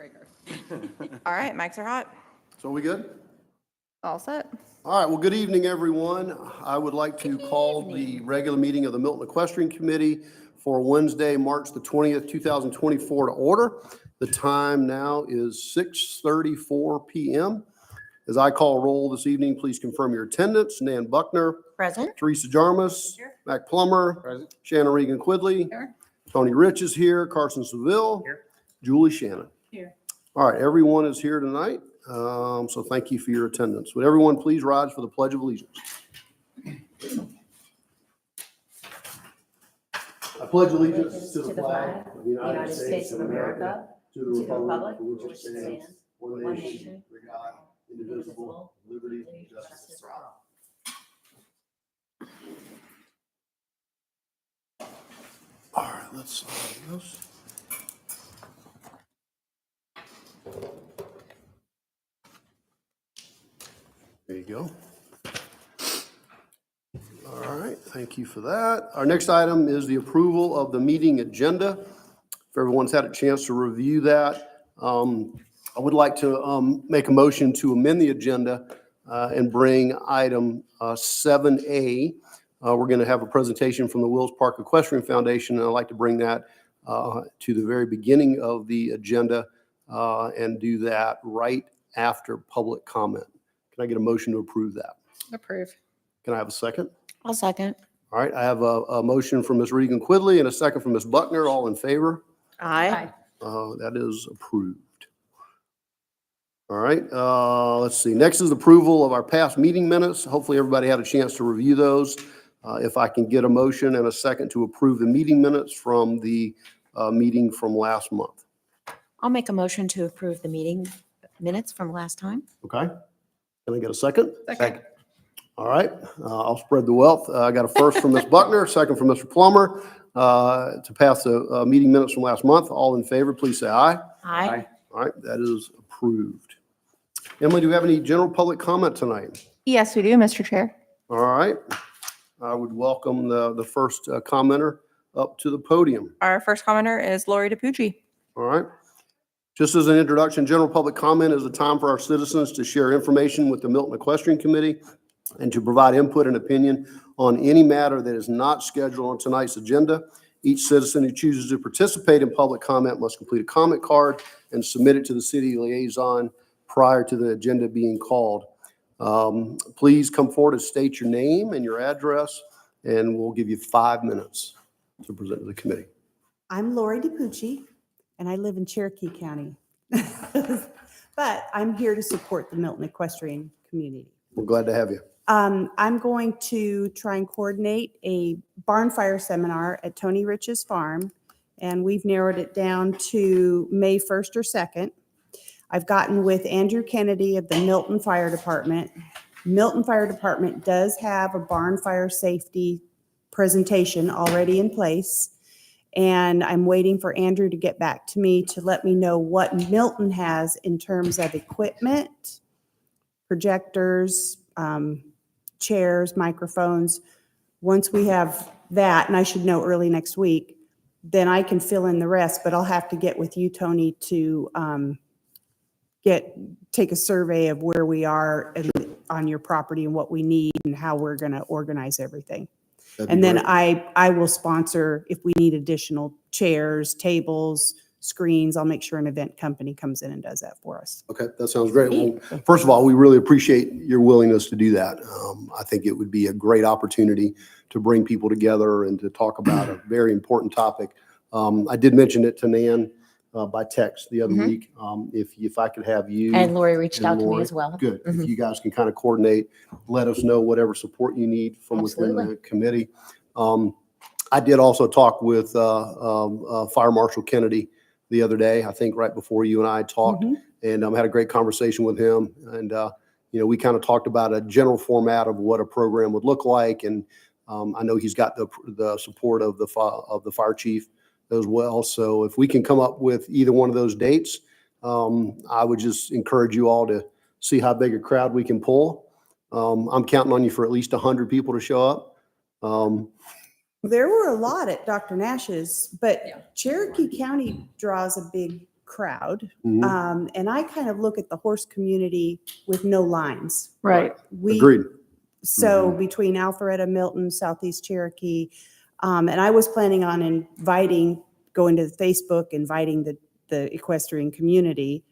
breaker. All right, mics are hot. So we good? All set. All right, well, good evening, everyone. I would like to call the regular meeting of the Milton Equestrian Committee for Wednesday, March the 20th, 2024 to order. The time now is 6:34 p.m. As I call roll this evening, please confirm your attendance. Nan Buckner. Present. Teresa Jarmus. Here. Mac Plummer. Present. Shannon Regan Quidley. Here. Tony Rich is here. Carson Seville. Here. Julie Shannon. Here. All right, everyone is here tonight, so thank you for your attendance. Would everyone please rise for the Pledge of Allegiance? I pledge allegiance to the flag of the United States of America, to the republic for which it stands, one nation, under God, indivisible, with liberty and justice for all. All right, let's sign those. There you go. All right, thank you for that. Our next item is the approval of the meeting agenda. If everyone's had a chance to review that, I would like to make a motion to amend the agenda and bring item 7A. We're going to have a presentation from the Wills Park Equestrian Foundation, and I'd like to bring that to the very beginning of the agenda and do that right after public comment. Can I get a motion to approve that? Approve. Can I have a second? I'll second. All right, I have a motion from Ms. Regan Quidley and a second from Ms. Buckner. All in favor? Aye. That is approved. All right, let's see. Next is approval of our past meeting minutes. Hopefully everybody had a chance to review those. If I can get a motion and a second to approve the meeting minutes from the meeting from last month. I'll make a motion to approve the meeting minutes from last time. Okay? Can I get a second? Second. All right, I'll spread the wealth. I got a first from Ms. Buckner, second from Mr. Plummer to pass the meeting minutes from last month. All in favor, please say aye. Aye. All right, that is approved. Emily, do we have any general public comment tonight? Yes, we do, Mr. Chair. All right, I would welcome the first commenter up to the podium. Our first commenter is Lori DiPucci. All right. Just as an introduction, general public comment is a time for our citizens to share information with the Milton Equestrian Committee and to provide input and opinion on any matter that is not scheduled on tonight's agenda. Each citizen who chooses to participate in public comment must complete a comment card and submit it to the city liaison prior to the agenda being called. Please come forward and state your name and your address, and we'll give you 5 minutes to present to the committee. I'm Lori DiPucci, and I live in Cherokee County. But I'm here to support the Milton Equestrian community. We're glad to have you. I'm going to try and coordinate a barn fire seminar at Tony Rich's farm, and we've narrowed it down to May 1st or 2nd. I've gotten with Andrew Kennedy of the Milton Fire Department. Milton Fire Department does have a barn fire safety presentation already in place, and I'm waiting for Andrew to get back to me to let me know what Milton has in terms of equipment, projectors, chairs, microphones. Once we have that, and I should know early next week, then I can fill in the rest, but I'll have to get with you, Tony, to take a survey of where we are on your property and what we need and how we're going to organize everything. And then I will sponsor if we need additional chairs, tables, screens. I'll make sure an event company comes in and does that for us. Okay, that sounds great. Well, first of all, we really appreciate your willingness to do that. I think it would be a great opportunity to bring people together and to talk about a very important topic. I did mention it to Nan by text the other week. If I could have you. And Lori reached and out to me Lori, as well. Good. If you guys can kind of coordinate, let us know whatever support you need from within the committee. I did also talk with Fire Marshal Kennedy the other day, I think right before you and I talked, and had a great conversation with him. And, we kind of talked about a general format of what a program would look like. And I know he's got the support of the fire chief as well. So if we can come up with either one of those dates, I would just encourage you all to see how big a crowd we can pull. I'm counting on you for at least 100 people to show up. There were a lot at Dr. Nash's, but Cherokee County draws a big crowd. Mhm. And I kind of look at the horse community with no lines. Right. Agreed. So between Alpharetta, Milton, Southeast Cherokee, and I was planning on going to Facebook, inviting the equestrian community,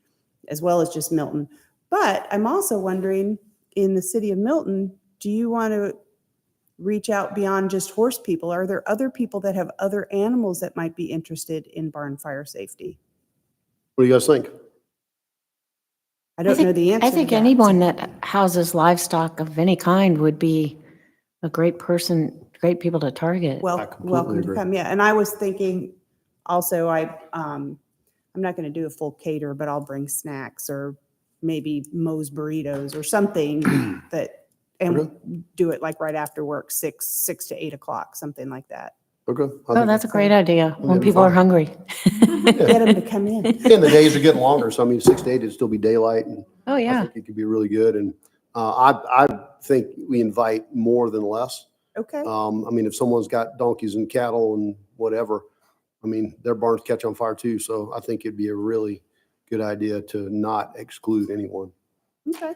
as well as just Milton. But I'm also wondering, in the city of Milton, do you want to reach out beyond just horse people? Are there other people that have other animals that might be interested in barn fire safety? What do you guys think? I don't know the answer I to think that. anyone that houses livestock of any kind would be a great people to target. I Well, completely welcome to agree. come. Yeah, and I was thinking also, I'm not going to do a full cater, but I'll bring snacks or maybe Moe's burritos or something that, and do it like right after work, 6 to 8 o'clock, something like that. Okay. I Oh, think that's a great idea when that'd be people are fine. hungry. Get them to come in. And the days are getting longer, so I mean, 6 to 8 it'd still be daylight, and Oh, I yeah. think it could be really good. And I think we invite more than less. Okay. I mean, if someone's got donkeys and cattle and whatever, I mean, their barns catch on fire too. So I think it'd be a really good idea to not exclude anyone. Okay.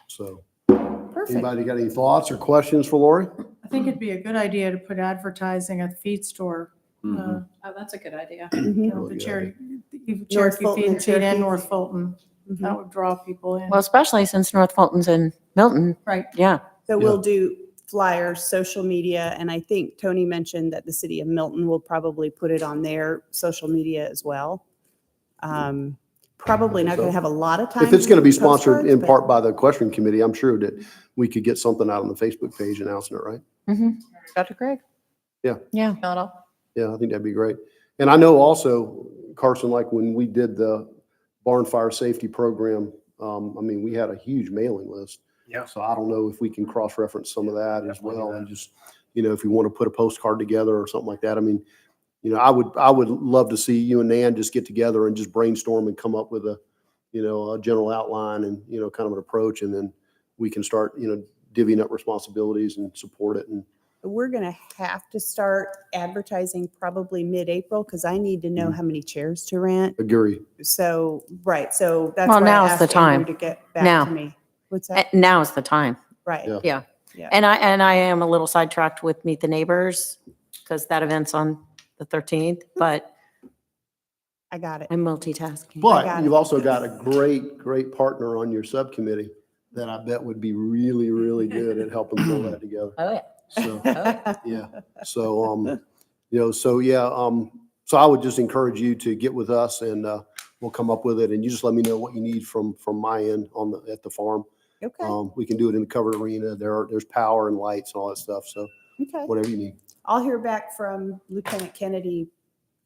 So Perfect. anybody got any thoughts or questions for Lori? I think it'd be a good idea to put advertising at the feed store. Mhm. Oh, that's a good idea. Mhm. You know, Really the good Cherokee Fulton feed and and feed and Cherokee. North Fulton. Mhm. That would draw people in. Well, especially since North Fulton's in Milton. Right. Yeah. So we'll do flyers, social media, and I think Tony mentioned that the city of Milton will probably put it on their social media as well. Probably not going to have a lot of time. If it's going to be do sponsored postcards, in but- part by the Equestrian Committee, I'm sure that we could get something out on the Facebook page announcing it, right? Mm-hmm. Dr. Craig? Yeah. Not all. Yeah, I think that'd be great. And I know also, Carson, like when we did the barn fire safety program, I mean, we had a huge mailing list. Yeah. So I don't know if we can cross-reference some of that as well, and just, if you want to put a postcard together or something like that. I mean, I would love to see you and Nan just get together and just brainstorm and come up with a general outline and, kind of an approach, and then we can start, divvying up responsibilities and support it. And We're going to have to start advertising probably mid-April because I need to know how many chairs to rent. agree. So, right, so that's Well, why I now's asked the Andrew time. to get back Now. to me. What's that? Now is the time. Right. Yeah. Yeah. Yeah. And I am a little sidetracked with Meet the Neighbors because that event's on the 13th, but I got it. I'm multitasking. got But it. you've also got a great partner on your subcommittee that I bet would be really, really good at helping pull that together. Oh, yeah. So, yeah. So, so I would just encourage you to get with us, and we'll come up with it, and you just let me know what you need from my end at the farm. Okay. We can do it in the covered arena. There's power and lights and all that stuff. So Okay. whatever you need. I'll hear back from Lieutenant Kennedy.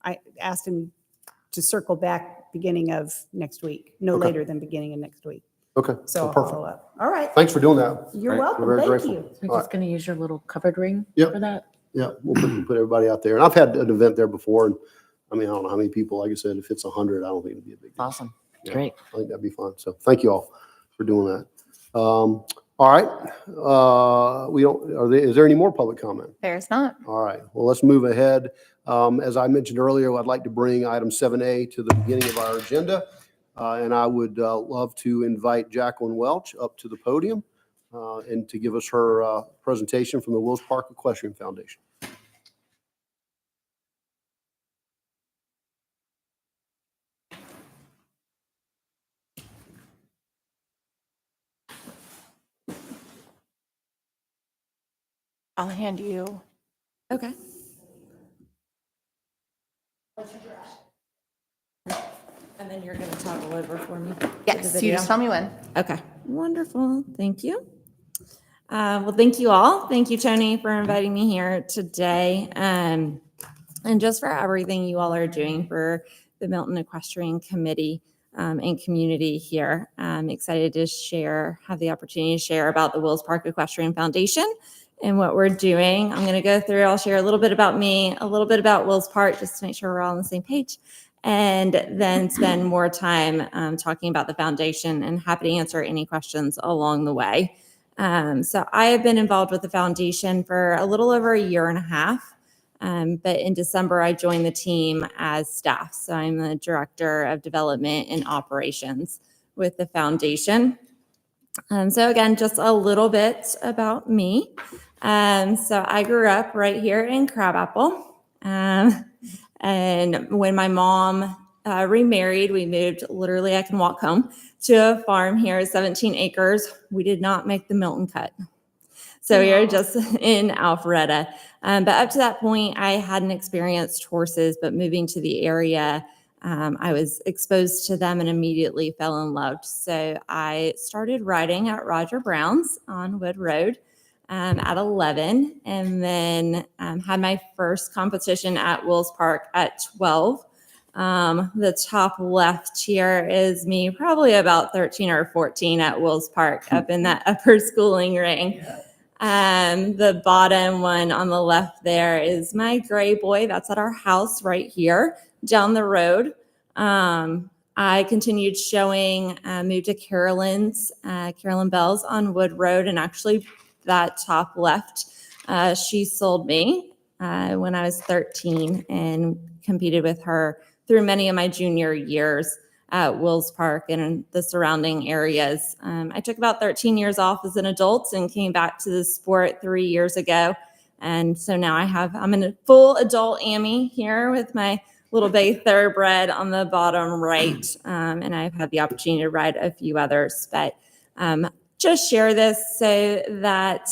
I asked him to circle back beginning of next week, no Okay. later than beginning of next week. Okay. So I'll perfect. follow up. All right. Thanks for doing that. You're Right. welcome. We're very Thank grateful. you. We're just going to use your little covered ring Yep. for that. Yeah, we'll put everybody out there. And I've had an event there before, and I mean, I don't know how many people. Like I said, if it's 100, I don't think it'd be a big deal. Awesome. Yeah. Great. I think that'd be fun. So thank you all for doing that. All right. Is there any more public comment? There's not. All right. Well, let's move ahead. As I mentioned earlier, I'd like to bring item 7A to the beginning of our agenda. And I would love to invite Jacqueline Welch up to the podium and to give us her presentation from the Wills Park Equestrian Foundation. I'll hand you. Okay. And then you're going to toggle over for me. Yes, you just tell me when. Okay, wonderful. Thank you. Well, thank you all. Thank you, Tony, for inviting me here today. And just for everything you all are doing for the Milton Equestrian Committee and community here. I'm excited to have the opportunity to share about the Wills Park Equestrian Foundation and what we're doing. I'm going to go through, I'll share a little bit about me, a little bit about Wills Park, just to make sure we're all on the same page, and then spend more time talking about the foundation, and happy to answer any questions along the way. So I have been involved with the foundation for a little over a year and a half. But in December, I joined the team as staff. So I'm the Director of Development and Operations with the foundation. So again, just a little bit about me. So I grew up right here in Crabapple. And when my mom remarried, we moved, literally I can walk home, to a farm here, 17 acres. We did not make the Milton cut. So we were just in Alpharetta. But up to that point, I hadn't experienced horses, but moving to the area, I was exposed to them and immediately fell in love. So I started riding at Roger Brown's on Wood Road at 11, and then had my first competition at Wills Park at 12. The top left here is me, probably about 13 or 14 at Wills Park up in that upper schooling ring. The bottom one on the left there is my gray boy. That's at our house right here down the road. I continued showing, moved to Carolyn Bell's on Wood Road, and actually that top left, she sold me when I was 13 and competed with her through many of my junior years at Wills Park and the surrounding areas. I took about 13 years off as an adult and came back to the sport 3 years ago. And so now I'm in a full adult AMI here with my little bay thoroughbred on the bottom right. And I've had the opportunity to ride a few others, but just share this so that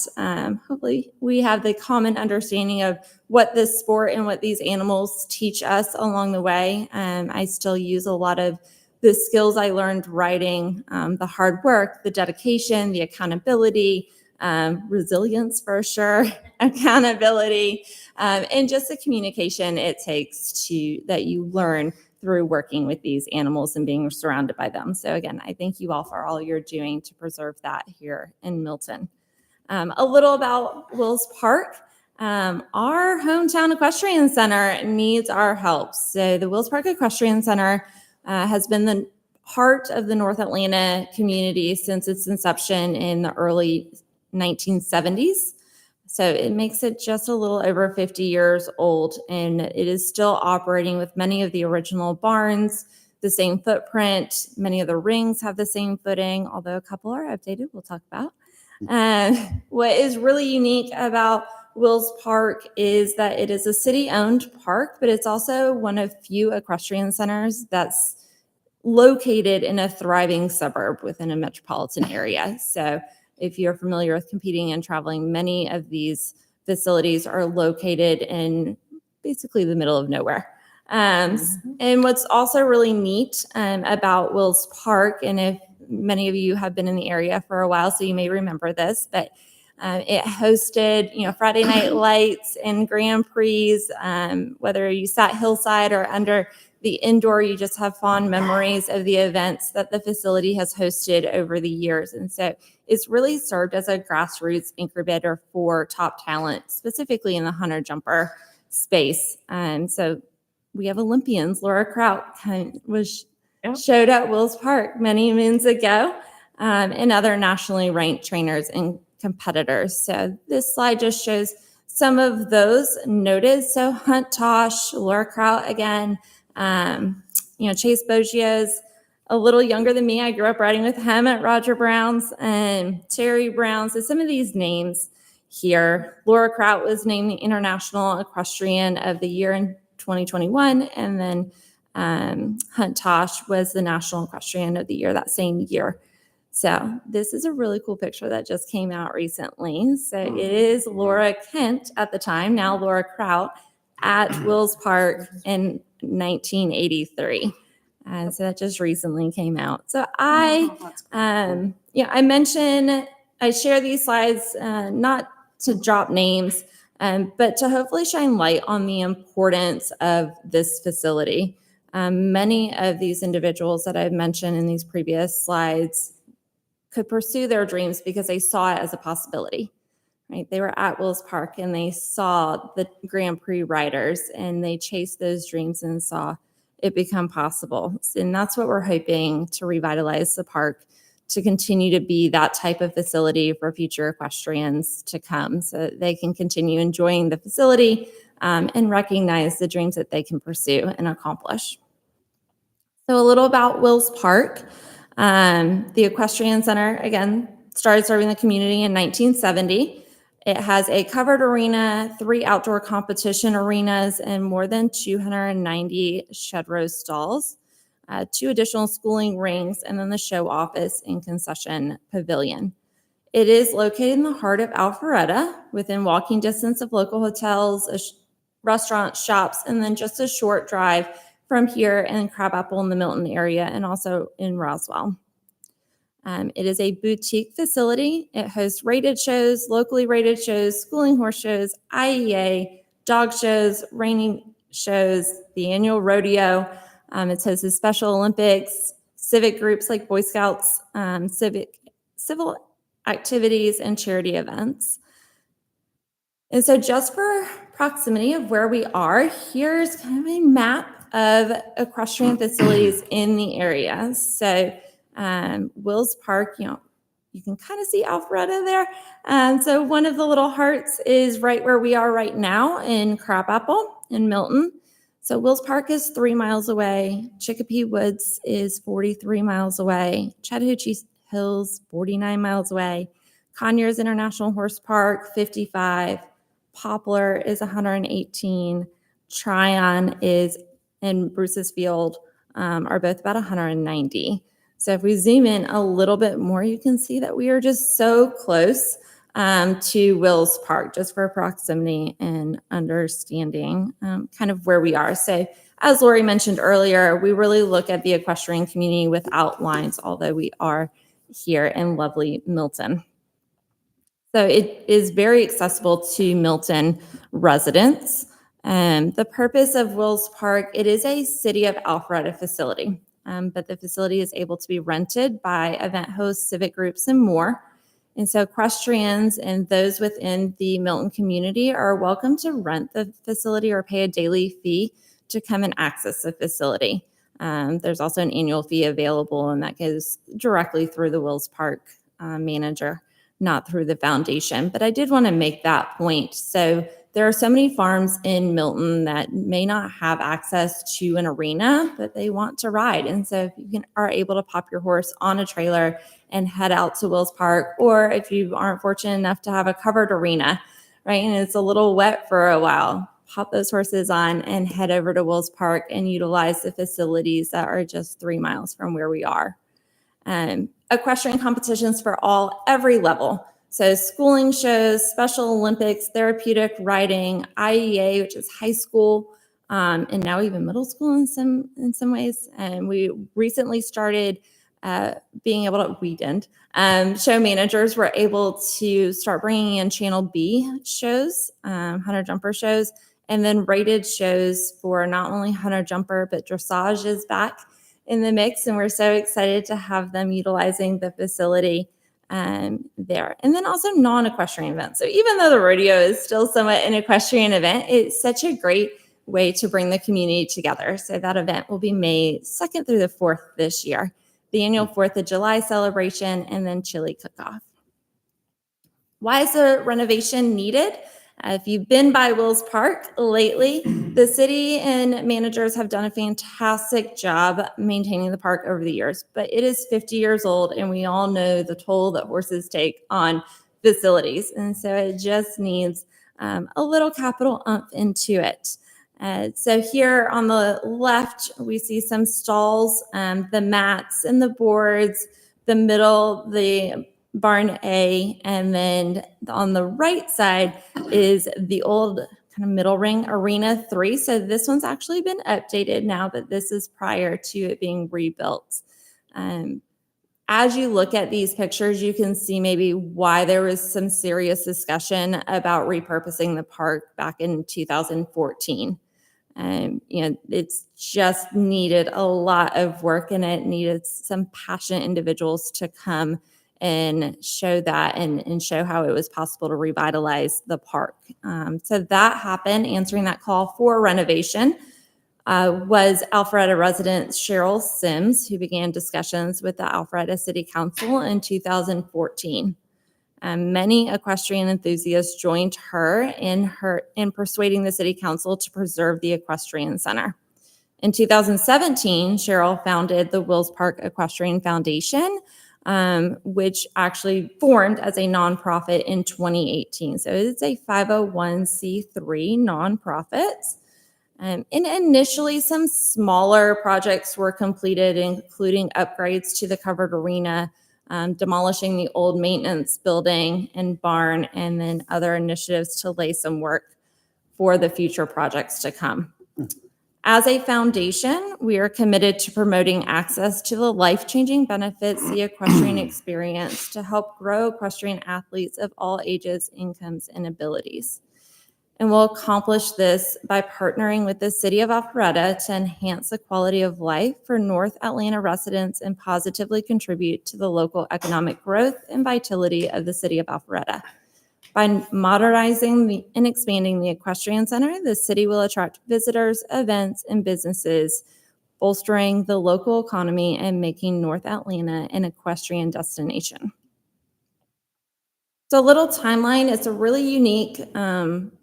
hopefully we have the common understanding of what this sport and what these animals teach us along the way. I still use a lot of the skills I learned riding, the hard work, the dedication, the accountability, resilience for sure, accountability, and just the communication it takes that you learn through working with these animals and being surrounded by them. So again, I thank you all for all you're doing to preserve that here in Milton. A little about Wills Park. Our hometown equestrian center needs our help. So the Wills Park Equestrian Center has been the heart of the North Atlanta community since its inception in the early 1970s. So it makes it just a little over 50 years old, and it is still operating with many of the original barns, the same footprint. Many of the rings have the same footing, although a couple are updated, we'll talk about. What is really unique about Wills Park is that it is a city-owned park, but it's also one of few equestrian centers that's located in a thriving suburb within a metropolitan area. So if you're familiar with competing and traveling, many of these facilities are located in basically the middle of nowhere. And what's also really neat about Wills Park, and if many of you have been in the area for a while, so you may remember this, but it hosted, Friday Night Lights and Grand Prix, whether you sat hillside or under the indoor, you just have fond memories of the events that the facility has hosted over the years. And so it's really served as a grassroots incubator for top talent, specifically in the hunter jumper space. So we have Olympians. Laura Kraut showed at Wills Park many moons ago, and other nationally ranked trainers and competitors. So this slide just shows some of those noted. So Hunt Tosh, Laura Kraut again, Chase Boggio's a little younger than me. I grew up riding with him at Roger Brown's, and Terry Brown. So some of these names here. Laura Kraut was named the International Equestrian of the Year in 2021, and then Hunt Tosh was the National Equestrian of the Year that same year. So this is a really cool picture that just came out recently. So it is Laura Kent at the time, now Laura Kraut, at Wills Park in 1983. And so that just recently came out. So I share these slides not to drop names, but to hopefully shine light on the importance of this facility. Many of these individuals that I've mentioned in these previous slides could pursue their dreams because they saw it as a possibility, right? They were at Wills Park and they saw the Grand Prix riders and they chased those dreams and saw it become possible. And that's what we're hoping to revitalize the park to continue to be that type of facility for future equestrians to come so that they can continue enjoying the facility and recognize the dreams that they can pursue and accomplish. So a little about Wills Park. The Equestrian Center, again, started serving the community in 1970. It has a covered arena, 3 outdoor competition arenas, and more than 290 shed row stalls, 2 additional schooling rings, and then the show office and concession pavilion. It is located in the heart of Alpharetta, within walking distance of local hotels, restaurants, shops, and then just a short drive from here and Crabapple in the Milton area, and also in Roswell. It is a boutique facility. It hosts rated shows, locally rated shows, schooling horse shows, IEA, dog shows, reining shows, the annual rodeo. It hosted Special Olympics, civic groups like Boy Scouts, civil activities, and charity events. And so just for proximity of where we are, here's kind of a map of equestrian facilities in the area. So Wills Park, you can kind of see Alpharetta there. So one of the little hearts is right where we are right now in Crabapple in Milton. So Wills Park is 3 miles away. Chicopee Woods is 43 miles away. Chattahoochee Hills, 49 miles away. Conyers International Horse Park, 55. Poplar is 118. Tryon and Bruce's Field are both about 190. So if we zoom in a little bit more, you can see that we are just so close to Wills Park, just for proximity and understanding kind of where we are. So as Lori mentioned earlier, we really look at the equestrian community without lines, although we are here in lovely Milton. So it is very accessible to Milton residents. The purpose of Wills Park, it is a City of Alpharetta facility, but the facility is able to be rented by event hosts, civic groups, and more. And so equestrians and those within the Milton community are welcome to rent the facility or pay a daily fee to come and access the facility. There's also an annual fee available, and that goes directly through the Wills Park manager, not through the foundation. But I did want to make that point. So there are so many farms in Milton that may not have access to an arena, but they want to ride. And so if you are able to pop your horse on a trailer and head out to Wills Park, or if you aren't fortunate enough to have a covered arena, right, and it's a little wet for a while, pop those horses on and head over to Wills Park and utilize the facilities that are just 3 miles from where we are. Equestrian competitions for every level. So schooling shows, Special Olympics, therapeutic riding, IEA, which is high school, and now even middle school in some ways. And we recently started being able to, show managers were able to start bringing in Channel B shows, hunter jumper shows, and then rated shows for not only hunter jumper, but dressage is back in the mix. And we're so excited to have them utilizing the facility there. And then also non-equestrian events. So even though the rodeo is still somewhat an equestrian event, it's such a great way to bring the community together. So that event will be May 2nd through the 4th this year. The annual 4th of July celebration, and then chili cook-off. Why is a renovation needed? If you've been by Wills Park lately, the city and managers have done a fantastic job maintaining the park over the years, but it is 50 years old, and we all know the toll that horses take on facilities. And so it just needs a little capital oomph into it. So here on the left, we see some stalls, the mats and the boards, the middle, the barn A, and then on the right side is the old kind of middle ring arena 3. So this one's actually been updated now, but this is prior to it being rebuilt. As you look at these pictures, you can see maybe why there was some serious discussion about repurposing the park back in 2014. It's just needed a lot of work, and it needed some passionate individuals to come and show that and show how it was possible to revitalize the park. So that happened, answering that call for renovation. was Alpharetta resident Cheryl Sims, who began discussions with the Alpharetta City Council in 2014. Many equestrian enthusiasts joined her in persuading the City Council to preserve the Equestrian Center. In 2017, Cheryl founded the Wills Park Equestrian Foundation, which actually formed as a nonprofit in 2018. So it's a 501c3 nonprofit. And initially, some smaller projects were completed, including upgrades to the covered arena, demolishing the old maintenance building and barn, and then other initiatives to lay some work for the future projects to come. As a foundation, we are committed to promoting access to the life-changing benefits the equestrian experience to help grow equestrian athletes of all ages, incomes, and abilities. And we'll accomplish this by partnering with the City of Alpharetta to enhance the quality of life for North Atlanta residents and positively contribute to the local economic growth and vitality of the City of Alpharetta. By modernizing and expanding the Equestrian Center, the city will attract visitors, events, and businesses, bolstering the local economy and making North Atlanta an equestrian destination. So a little timeline, it's a really unique,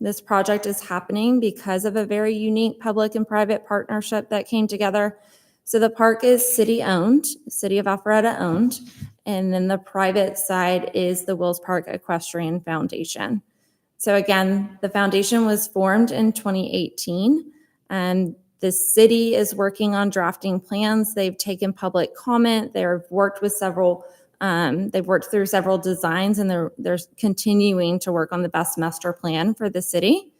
this project is happening because of a very unique public and private partnership that came together. So the park is city-owned, City of Alpharetta owned, and then the private side is the Wills Park Equestrian Foundation. So again, the foundation was formed in 2018, and the city is working on drafting plans. They've taken public comment. They've worked with they've worked through several designs, and they're continuing to work on the best master plan for the city.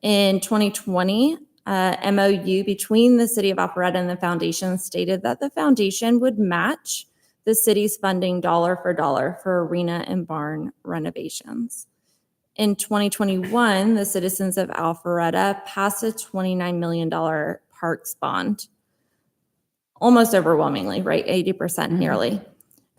In 2020, MOU between the City of Alpharetta and the foundation stated that the foundation would match the city's funding dollar for arena and barn renovations. In 2021, the citizens of Alpharetta passed a $29 million parks bond, almost overwhelmingly, right? 80% nearly.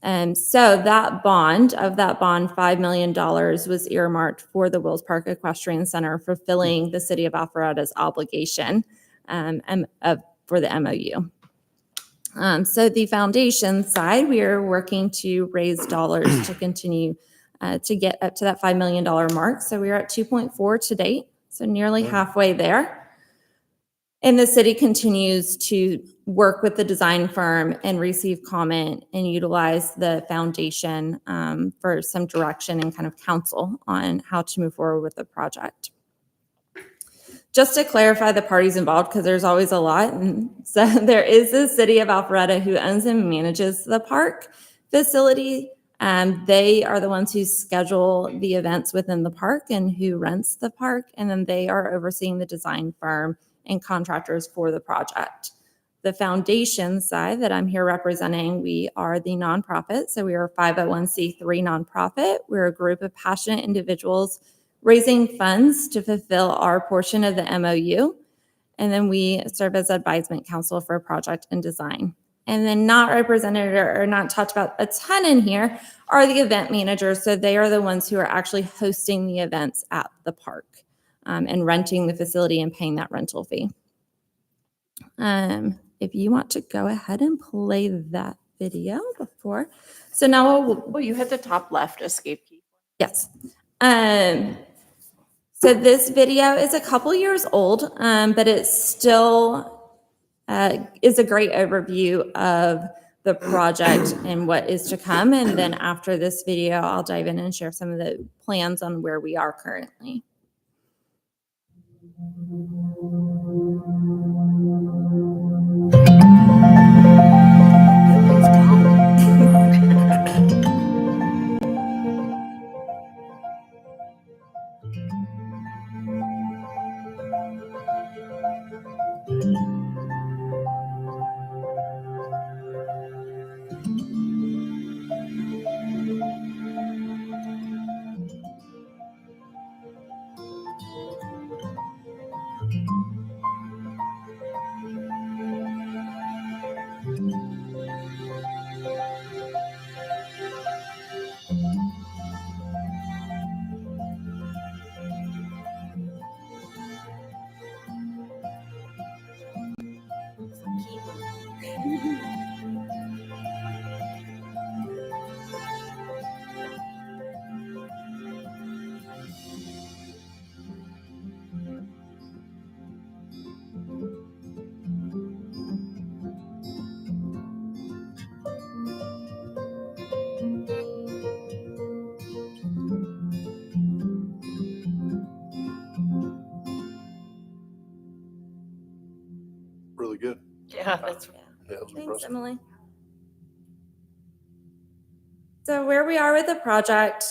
And so that bond, $5 million was earmarked for the Wills Park Equestrian Center, fulfilling the City of Alpharetta's obligation for the MOU. So the foundation side, we are working to raise dollars to continue to get up to that $5 million mark. So we are at 2.4 to date, so nearly halfway there. And the city continues to work with the design firm and receive comment and utilize the foundation for some direction and kind of counsel on how to move forward with the project. Just to clarify the parties involved, because there's always a lot. And so there is the City of Alpharetta who owns and manages the park facility. They are the ones who schedule the events within the park and who rents the park. And then they are overseeing the design firm and contractors for the project. The foundation side that I'm here representing, we are the nonprofit. So we are a 501c3 nonprofit. We're a group of passionate individuals raising funds to fulfill our portion of the MOU. And then we serve as advisement council for project and design. And then not represented or not talked about a ton in here are the event managers. So they are the ones who are actually hosting the events at the park and renting the facility and paying that rental fee. If you want to go ahead and play that video before. So now Well, you hit the top left escape key. yes. So this video is a couple years old, but it still is a great overview of the project and what is to come. And then after this video, I'll dive in and share some of the plans on where we are currently. really good. Yeah, that's Yeah, it was Thanks, impressive. Emily. So where we are with the project,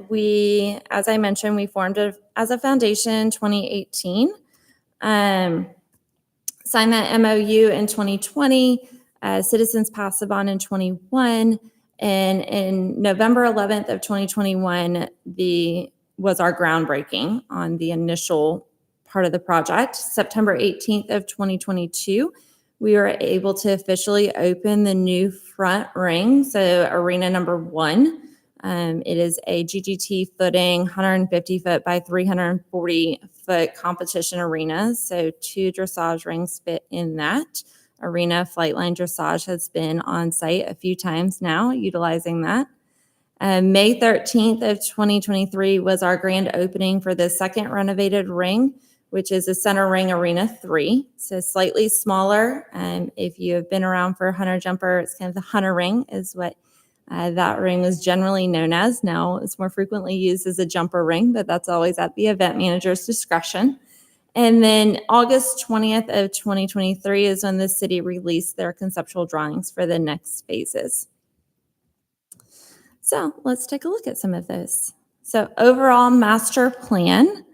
we, as I mentioned, we formed as a foundation in 2018. Signed that MOU in 2020. Citizens passed the bond in 21. And in November 11th of 2021, was our groundbreaking on the initial part of the project. September 18th of 2022, we were able to officially open the new front ring, so arena number 1. It is a GGT footing, 150 foot by 340 foot competition arena. So 2 dressage rings fit in that arena. Flightline Dressage has been on site a few times now, utilizing that. May 13th of 2023 was our grand opening for the second renovated ring, which is a center ring arena 3. So slightly smaller. If you have been around for a hunter jumper, it's kind of the hunter ring is what that ring is generally known as. Now it's more frequently used as a jumper ring, but that's always at the event manager's discretion. And then August 20th of 2023 is when the city released their conceptual drawings for the next phases. So let's take a look at some of those. So overall master plan.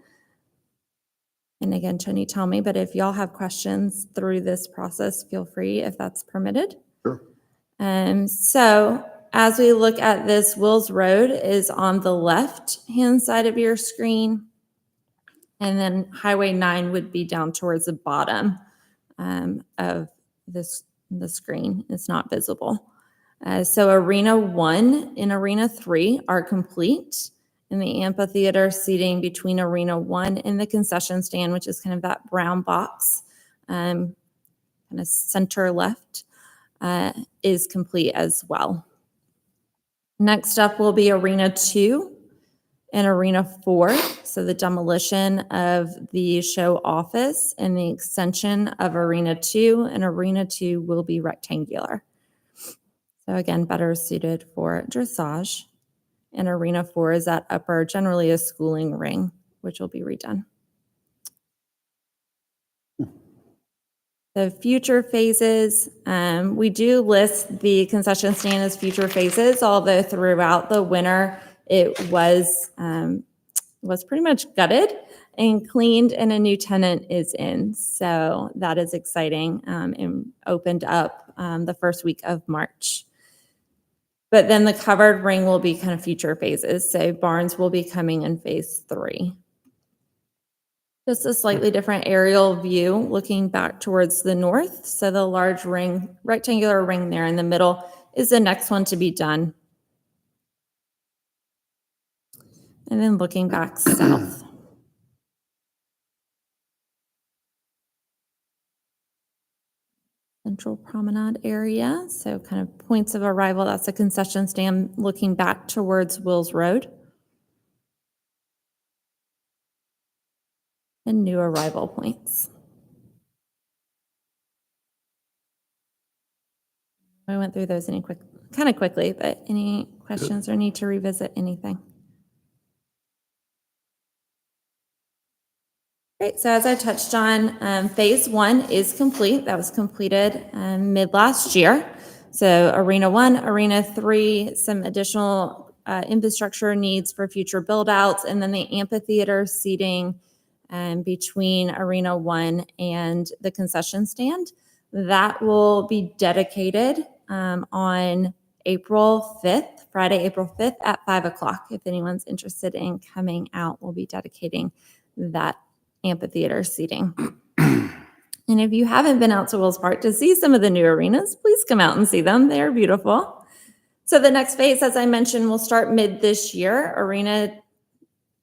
And again, Tony, tell me, but if y'all have questions through this process, feel free if that's permitted. Sure. So as we look at this, Wills Road is on the left-hand side of your screen. And then Highway 9 would be down towards the bottom of the screen. It's not visible. So Arena 1 and Arena 3 are complete. And the amphitheater seating between Arena 1 and the concession stand, which is kind of that brown box, kind of center left, is complete as well. Next up will be Arena 2 and Arena 4. So the demolition of the show office and the extension of Arena 2, and Arena 2 will be rectangular. So again, better suited for dressage. And Arena 4 is that upper, generally a schooling ring, which will be redone. The future phases, we do list the concession stand as future phases, although throughout the winter it was pretty much gutted and cleaned, and a new tenant is in. So that is exciting, and opened up the first week of March. But then the covered ring will be kind of future phases. So Barnes will be coming in phase 3. Just a slightly different aerial view looking back towards the north. So the large ring, rectangular ring there in the middle is the next one to be done. And then looking back south. Central Promenade area. So kind of points of arrival. That's a concession stand looking back towards Wills Road. And new arrival points. I went through those kind of quickly, but any questions or need to revisit anything? Great, so as I touched on, phase 1 is complete. That was completed mid last year. So Arena 1, Arena 3, some additional infrastructure needs for future build outs, and then the amphitheater seating between Arena 1 and the concession stand. That will be dedicated on April 5th, Friday, April 5th at 5 o'clock. If anyone's interested in coming out, we'll be dedicating that amphitheater seating. And if you haven't been out to Wills Park to see some of the new arenas, please come out and see them. They're beautiful. So the next phase, as I mentioned, will start mid this year. Arena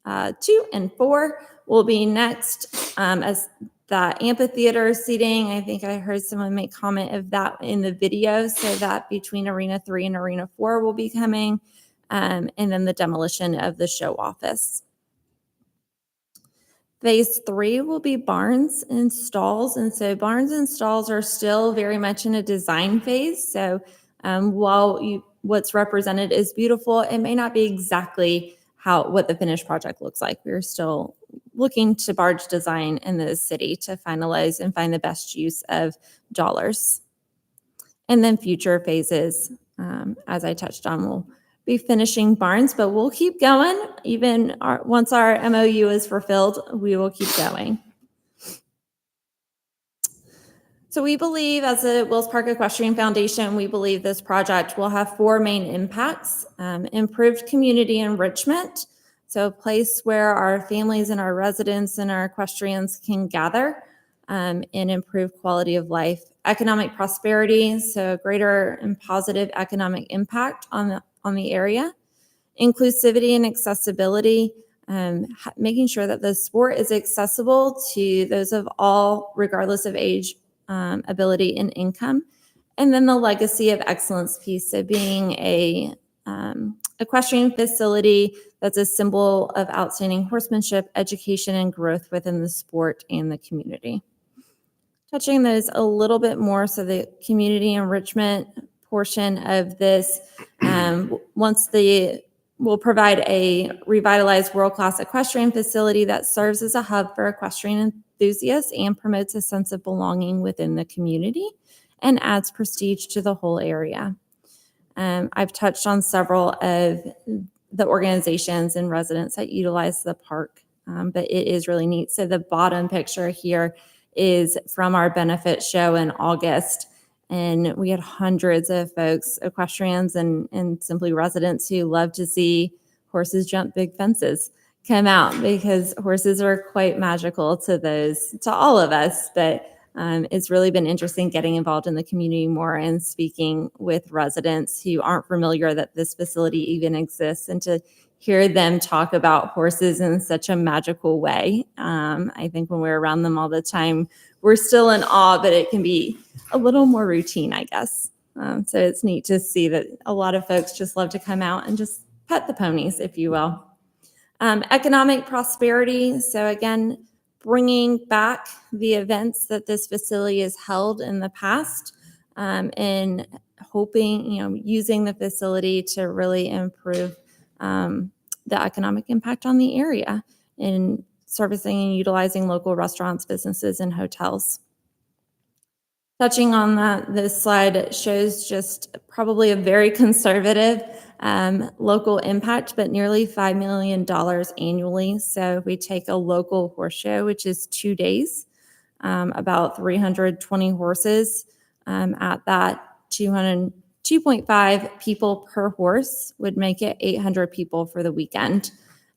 2 and 4 will be next, as the amphitheater seating. I think I heard someone make comment of that in the video. So that between Arena 3 and Arena 4 will be coming, and then the demolition of the show office. Phase 3 will be barns and stalls. And so barns and stalls are still very much in a design phase. So while what's represented is beautiful, it may not be exactly what the finished project looks like. We're still looking to barge design in the city to finalize and find the best use of dollars. And then future phases, as I touched on, we'll be finishing barns, but we'll keep going. Even once our MOU is fulfilled, we will keep going. So we believe, as the Wills Park Equestrian Foundation, we believe this project will have 4 main impacts: improved community enrichment, so a place where our families and our residents and our equestrians can gather and improve quality of life; economic prosperity, so greater and positive economic impact on the area; inclusivity and accessibility, making sure that the sport is accessible to those of all, regardless of age, ability, and income; and then the legacy of excellence piece, so being a equestrian facility that's a symbol of outstanding horsemanship, education, and growth within the sport and the community. Touching those a little bit more, so the community enrichment portion of this, will provide a revitalized world-class equestrian facility that serves as a hub for equestrian enthusiasts and promotes a sense of belonging within the community and adds prestige to the whole area. I've touched on several of the organizations and residents that utilize the park, but it is really neat. So the bottom picture here is from our benefit show in August. And we had hundreds of folks, equestrians and simply residents, who love to see horses jump big fences come out, because horses are quite magical to all of us. But it's really been interesting getting involved in the community more and speaking with residents who aren't familiar that this facility even exists, and to hear them talk about horses in such a magical way. I think when we're around them all the time, we're still in awe, but it can be a little more routine, I guess. So it's neat to see that a lot of folks just love to come out and just pet the ponies, if you will. Economic prosperity. So again, bringing back the events that this facility has held in the past, and hoping, using the facility to really improve the economic impact on the area in servicing and utilizing local restaurants, businesses, and hotels. Touching on that, this slide shows just probably a very conservative local impact, but nearly $5 million annually. So if we take a local horse show, which is 2 days, about 320 horses, at that 2.5 people per horse would make it 800 people for the weekend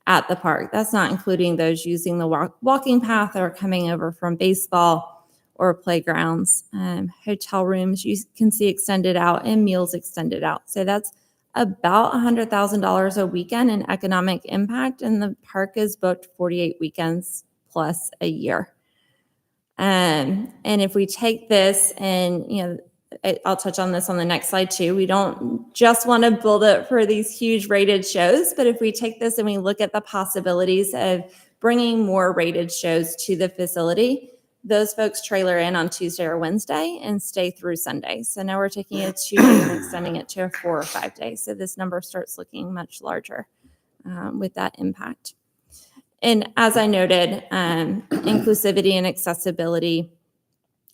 at the park. That's not including those using the walking path or coming over from baseball or playgrounds. Hotel rooms you can see extended out, and meals extended out. So that's about $100,000 a weekend in economic impact, and the park is booked 48 weekends plus a year. And if we take this, and I'll touch on this on the next slide too. We don't just want to build it for these huge rated shows, but if we take this and we look at the possibilities of bringing more rated shows to the facility, those folks trailer in on Tuesday or Wednesday and stay through Sunday. So now we're taking a 2 day and extending it to a 4 or 5 days. So this number starts looking much larger with that impact. And as I noted, inclusivity and accessibility.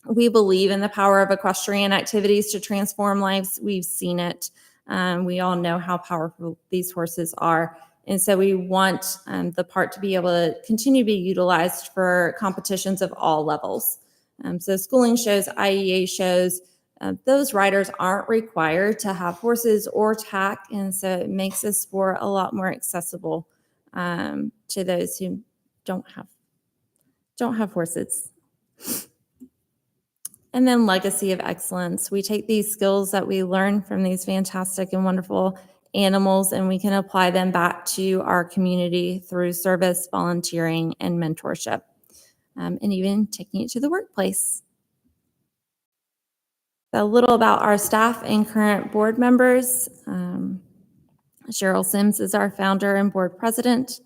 We believe in the power of equestrian activities to transform lives. We've seen it. We all know how powerful these horses are. And so we want the park to be able to continue to be utilized for competitions of all levels. So schooling shows, IEA shows, those riders aren't required to have horses or tack. And so it makes this sport a lot more accessible to those who don't have horses. And then legacy of excellence. We take these skills that we learn from these fantastic and wonderful animals, and we can apply them back to our community through service, volunteering, and mentorship, and even taking it to the workplace. A little about our staff and current board members. Cheryl Sims is our founder and board president.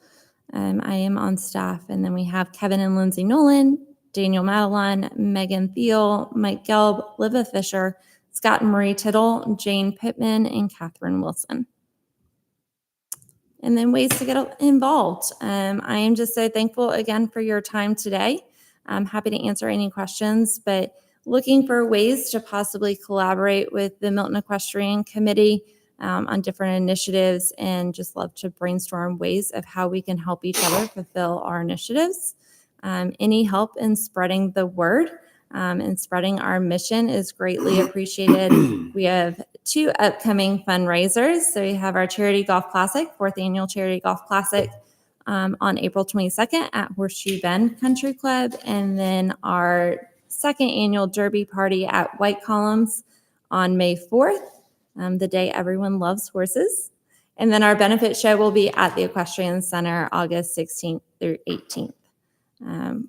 I am on staff. And then we have Kevin and Lindsay Nolan, Daniel Madeline, Megan Thiel, Mike Gelb, Liva Fisher, Scott and Marie Tittle, Jane Pittman, and Catherine Wilson. and then ways to get involved. I am just so thankful again for your time today. I'm happy to answer any questions, but looking for ways to possibly collaborate with the Milton Equestrian Committee on different initiatives, and just love to brainstorm ways of how we can help each other fulfill our initiatives. Any help in spreading the word and spreading our mission is greatly appreciated. We have 2 upcoming fundraisers. So we have our Charity Golf Classic, 4th Annual Charity Golf Classic, on April 22nd at Horseshoe Bend Country Club, and then our 2nd Annual Derby Party at White Columns on May 4th, the day everyone loves horses. And then our benefit show will be at the Equestrian Center August 16th through 18th.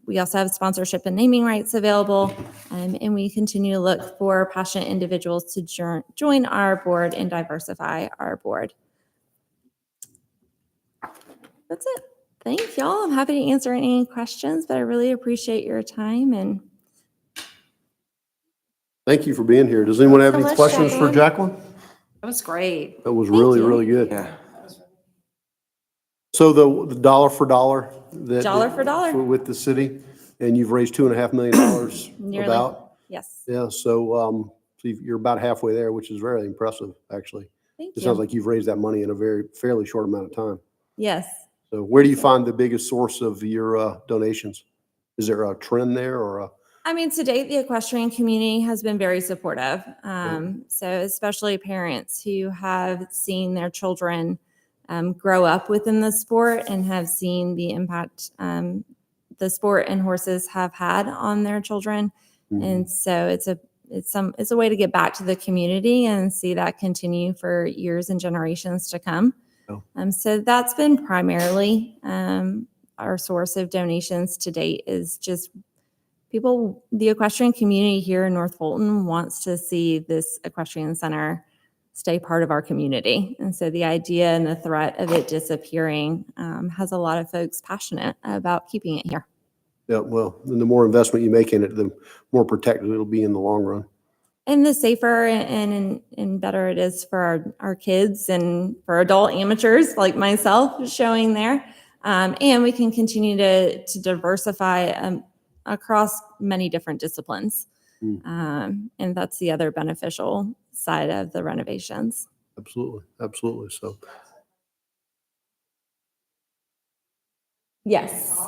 We also have sponsorship and naming rights available, and we continue to look for passionate individuals to join our board and diversify our board. That's it. Thank y'all. I'm happy to answer any questions, but I really appreciate your time. And Thank you for being here. Does anyone have any Delicious. questions for Jacqueline? That was great. That was really, you. really good. Yeah. So the dollar for dollar. Dollar for dollar. With the city, and you've raised $2.5 million Nearly. about. yes, Yeah, so you're about halfway there, which is very impressive, actually. thank It sounds you. like you've raised that money in a fairly short amount of time. Yes. So where do you find the biggest source of your donations? Is there a trend there or a? I mean, to date, the equestrian community has been very supportive. So especially parents who have seen their children grow up within the sport and have seen the impact the sport and horses have had on their children. And so it's a way to get back to the community and see that continue for years and generations to come. Oh. So that's been primarily our source of donations to date, is just people, the equestrian community here in North Fulton wants to see this equestrian center stay part of our community. And so the idea and the threat of it disappearing has a lot of folks passionate about keeping it here. Yeah, well, and the more investment you make in it, the more protected it'll be in the long run. And the safer and better it is for our kids and for adult amateurs like myself showing there. And we can continue to diversify across many different disciplines. And that's the other beneficial side of the renovations. Absolutely, absolutely. So, Yes.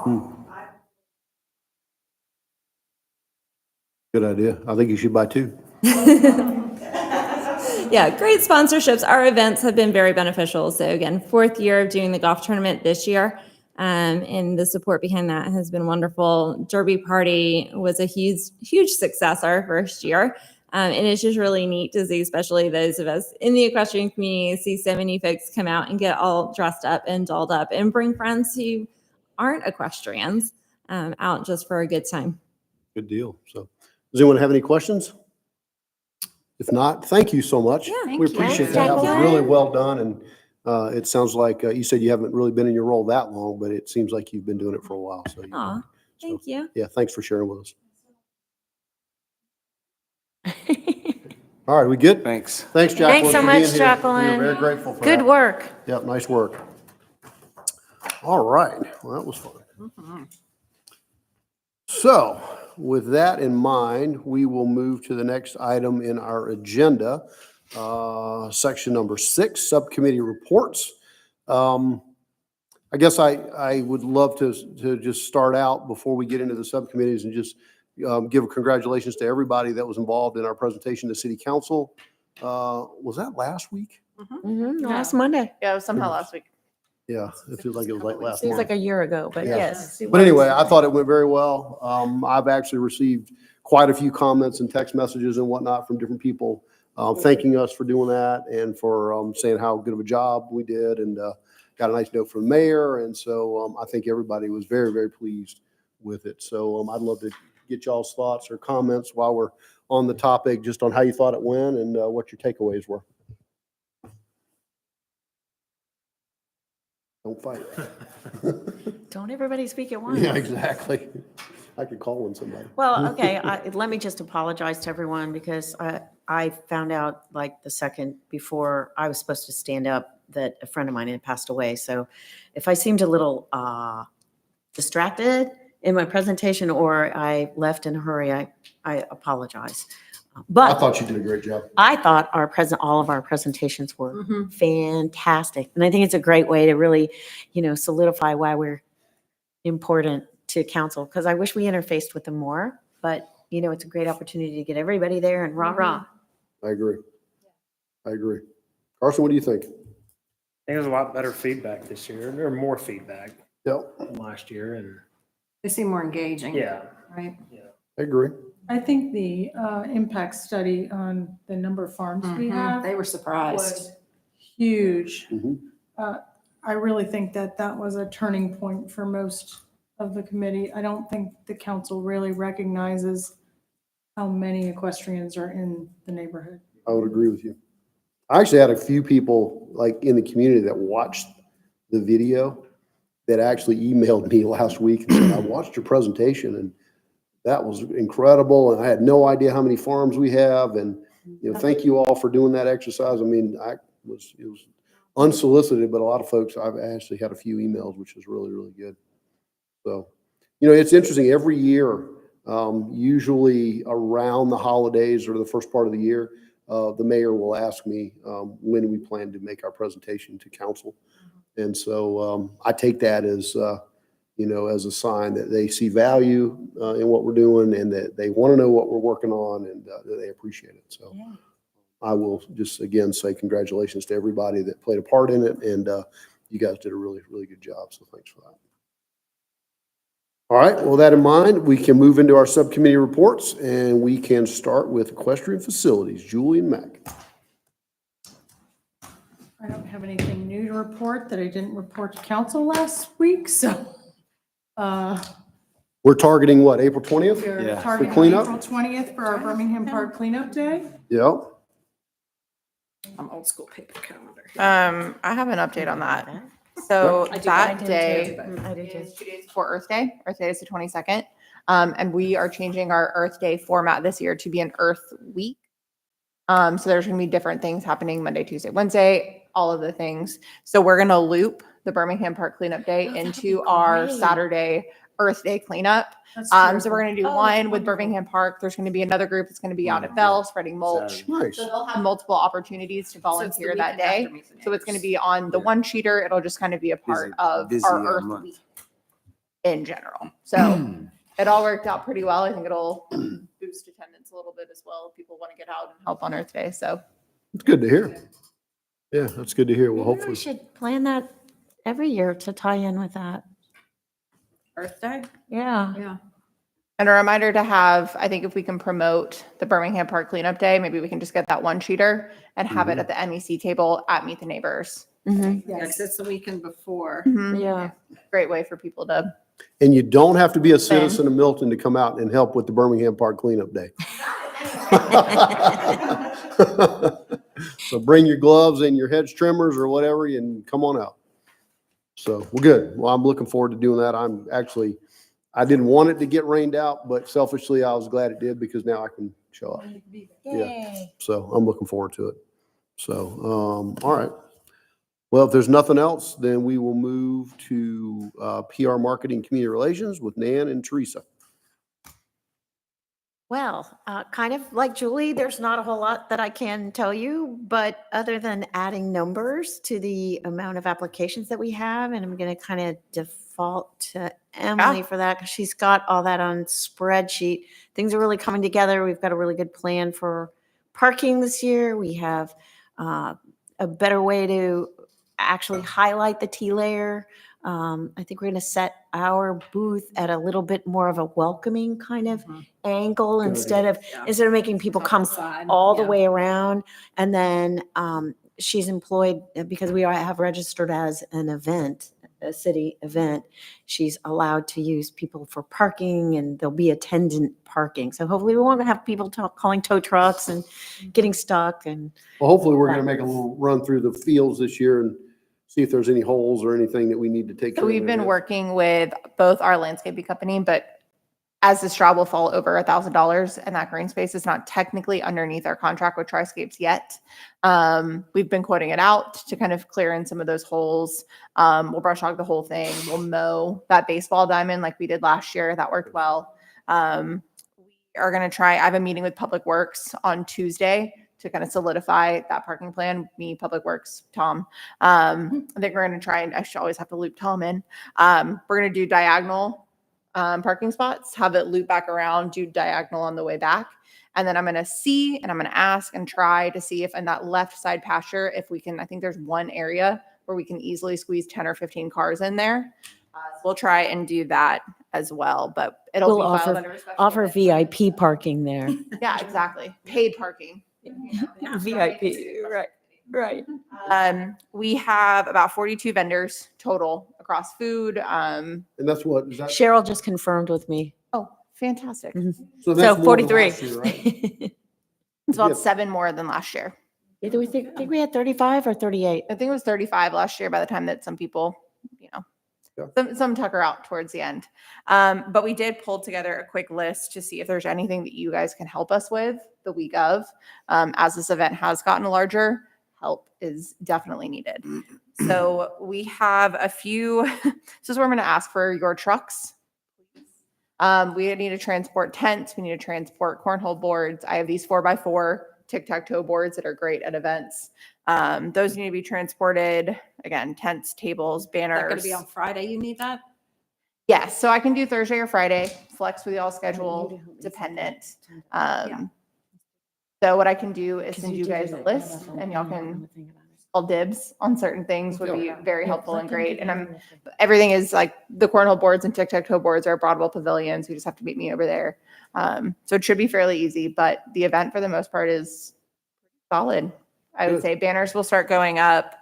good idea. I think you should buy 2. Yeah, great sponsorships. Our events have been very beneficial. So again, 4th year of doing the golf tournament this year. And the support behind that has been wonderful. Derby Party was a huge success our first year. And it's just really neat to see, especially those of us in the equestrian community, see so many folks come out and get all dressed up and dolled up and bring friends who aren't equestrians out just for a good time. Good deal. So, does anyone have any questions? If not, thank you so much. Yeah, We appreciate that. That was really well done. And it sounds like you said you haven't really been in your role that long, but it seems like you've been doing it for a while. So, Aw, thank you. yeah, thanks for sharing with us. All right, we good? Thanks. Thanks, Jacqueline. Thanks so for much, being here. Jacqueline. We're very grateful for Good that. work. Yeah, nice work. All right, well, that was fun. So with that in mind, we will move to the next item in our agenda, section number 6, subcommittee reports. I guess I would love to just start out before we get into the subcommittees and just give congratulations to everybody that was involved in our presentation to City Council. Was that last week? Last Monday. Yeah, it was somehow last week. Yeah, it feels like it was like last Seems month. like a year ago, but Yeah. yes. it But was. anyway, I thought it went very well. I've actually received quite a few comments and text messages and whatnot from different people thanking us for doing that and for saying how good of a job we did, and got a nice note from the mayor. And so I think everybody was very, very pleased with it. So I'd love to get y'all's thoughts or comments while we're on the topic, just on how you thought it went and what your takeaways were. Don't fight. Don't everybody speak at once. Yeah, exactly. I could call on somebody. Well, okay, let me just apologize to everyone because I found out like the second before I was supposed to stand up that a friend of mine had passed away. So if I seemed a little distracted in my presentation or I left in a hurry, I apologize. I But thought you did a great job. I thought all of our presentations were Mhm. fantastic. And I think it's a great way to really, solidify why we're important to council, because I wish we interfaced with them more, but it's a great opportunity to get everybody there and rah, rah. I agree. Carson, what do you think? I think there's a lot better feedback this year. There more feedback Yep, than last year, and They seem more engaging. yeah, Right? I agree. I think the impact study on the number of farms we have They were surprised. was huge. Mhm. I really think that was a turning point for most of the committee. I don't think the council really recognizes how many equestrians are in the neighborhood. I would agree with you. I actually had a few people like in the community that watched the video that actually emailed me last week and said, I watched your presentation and that was incredible. And I had no idea how many farms we have. And, thank you all for doing that exercise. I mean, it was unsolicited, but a lot of folks, I've actually had a few emails, which is really, really good. So, it's interesting every year, usually around the holidays or the first part of the year, the mayor will ask me when we plan to make our presentation to council. And so I take that as, as a sign that they see value in what we're doing and that they want to know what we're working on and that they appreciate it. So I will just again say congratulations to everybody that played a part in it. And you guys did a really, really good job. So thanks for that. All right. Well, that in mind, we can move into our subcommittee reports and we can start with equestrian facilities. Julie and Mac. I don't have anything new to report that I didn't report to council last week, so We're targeting what, April 20th? we're targeting cleanup? April 20th for our Birmingham Park cleanup day. Yep. I'm old school paper calendar. I have an update on that. So I do- that I day I do too. is 2 days before Earth Day. Earth Day is the 22nd. And we are changing our Earth Day format this year to be an Earth Week. So there's going to be different things happening Monday, Tuesday, Wednesday, all of the things. So we're going to loop the Birmingham Park Cleanup Day into our great. Saturday Earth Day cleanup. That's So we're terrific. going to do Oh, one that's with wonderful. Birmingham Park. There's going to be another group that's going to be out at Bell spreading mulch. Nice. So they'll have multiple opportunities to So it's the volunteer that weekend after day. Meet the So it's going to Neighbors. be on the one sheeter. It'll just kind of be a part of our Earth Week in general. So it all worked out pretty well. I think it'll boost attendance a little bit as well if people want to get out and help on Earth Day. So It's good to hear. Yeah, that's good to hear. Well, Maybe we hopefully. should plan that every year to tie in with that. Earth Day? Yeah. Yeah. and a reminder to have, I think if we can promote the Birmingham Park Cleanup Day, maybe we can just get that one sheeter and have it at the MEC table at Meet the Neighbors. Mhm. Yeah, 'cause it's the weekend before. Yeah. Great way for people to. And you don't have to be a citizen of Milton to come out and help with the Birmingham Park Cleanup Day. So bring your gloves and your hedge trimmers or whatever and come on out. So we're good. Well, I'm looking forward to doing that. I didn't want it to get rained out, but selfishly, I was glad it did because now I can show up. Yeah. So I'm looking forward to it. So, all right. Well, if there's nothing else, then we will move to PR marketing community relations with Nan and Teresa. Well, kind of like Julie, there's not a whole lot that I can tell you, but other than adding numbers to the amount of applications that we have, and I'm going to kind of default to Emily for that because she's got all that on spreadsheet. Things are really coming together. We've got a really good plan for parking this year. We have a better way to actually highlight the T-layer. I think we're going to set our booth at a little bit more of a welcoming kind of angle instead of making people come all the way around. And then she's employed, because we have registered as an event, a city event, she's allowed to use people for parking and there'll be attendant parking. So hopefully we won't have people calling tow trucks and getting stuck. And Well, hopefully we're going to make a little run through the fields this year and see if there's any holes or anything that we need to take care So of. we've been working with both our landscaping company, but as the straw will fall over $1,000 and that green space is not technically underneath our contract with Triscapes yet. We've been quoting it out to kind of clear in some of those holes. We'll brush hog the whole thing. We'll mow that baseball diamond like we did last year. That worked well. We are going to try, I have a meeting with Public Works on Tuesday to kind of solidify that parking plan. Me, Public Works, Tom. I think we're going to try, and I should always have to loop Tom in. We're going to do diagonal parking spots, have it loop back around, do diagonal on the way back. And then I'm going to see, and I'm going to ask and try to see if in that left side pasture, if we can, I think there's one area where we can easily squeeze 10 or 15 cars in there. We'll try and do that as well, but it'll We'll be filed under a special Offer event. VIP parking there. Yeah, exactly. Paid parking. VIP, right. We have about 42 vendors total across food. And that's what, is that? Cheryl just confirmed with me. Oh, fantastic. So that's So more than 43. last year, right? It's about Yeah. 7 more than last year. Yeah, do we think we had 35 or 38? I think it was 35 last year by the time that some people, some tuck her out towards the end. But we did pull together a quick list to see if there's anything that you guys can help us with the week of. As this event has gotten larger, help is definitely needed. So we have a few, this is where I'm going to ask for your trucks. We need to transport tents. We need to transport cornhole boards. I have these 4x4 tic-tac-toe boards that are great at events. Those need to be transported. Again, tents, tables, Is that going banners. to be on Friday? You need that? Yes, so I can do Thursday or Friday, flex with y'all schedule dependent. So what I can do is send you guys a list and y'all can all dibs on certain things would be very helpful and great. And everything is like the cornhole boards and tic-tac-toe boards are Broadwell pavilions. You just have to meet me over there. So it should be fairly easy, but the event for the most part is solid. I would Good. say banners will start going up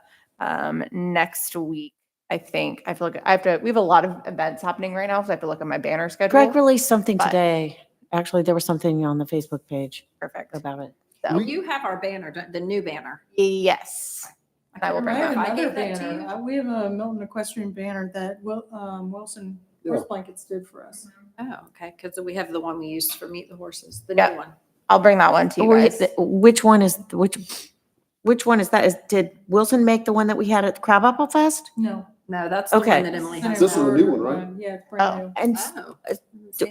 next week. I think we have a lot of events happening right now, so I have to look at my banner schedule. Greg released something But- today. Actually, there was something on the Facebook page Perfect. about it. So, You have our banner, the new banner. yes. And I will bring I have that back. I another gave that to banner. We have a Milton Equestrian banner that Wilson Horse Blankets did for us. Oh, okay, because we have the one we used for Meet the Horses, the Yeah. new one. I'll bring that one to you guys. Which one is that? Did Wilson make the one that we had at the Crab Apple Fest? No. No, that's the Okay. one that Emily has. This is the new one, right? Yeah, it's brand new. And Oh.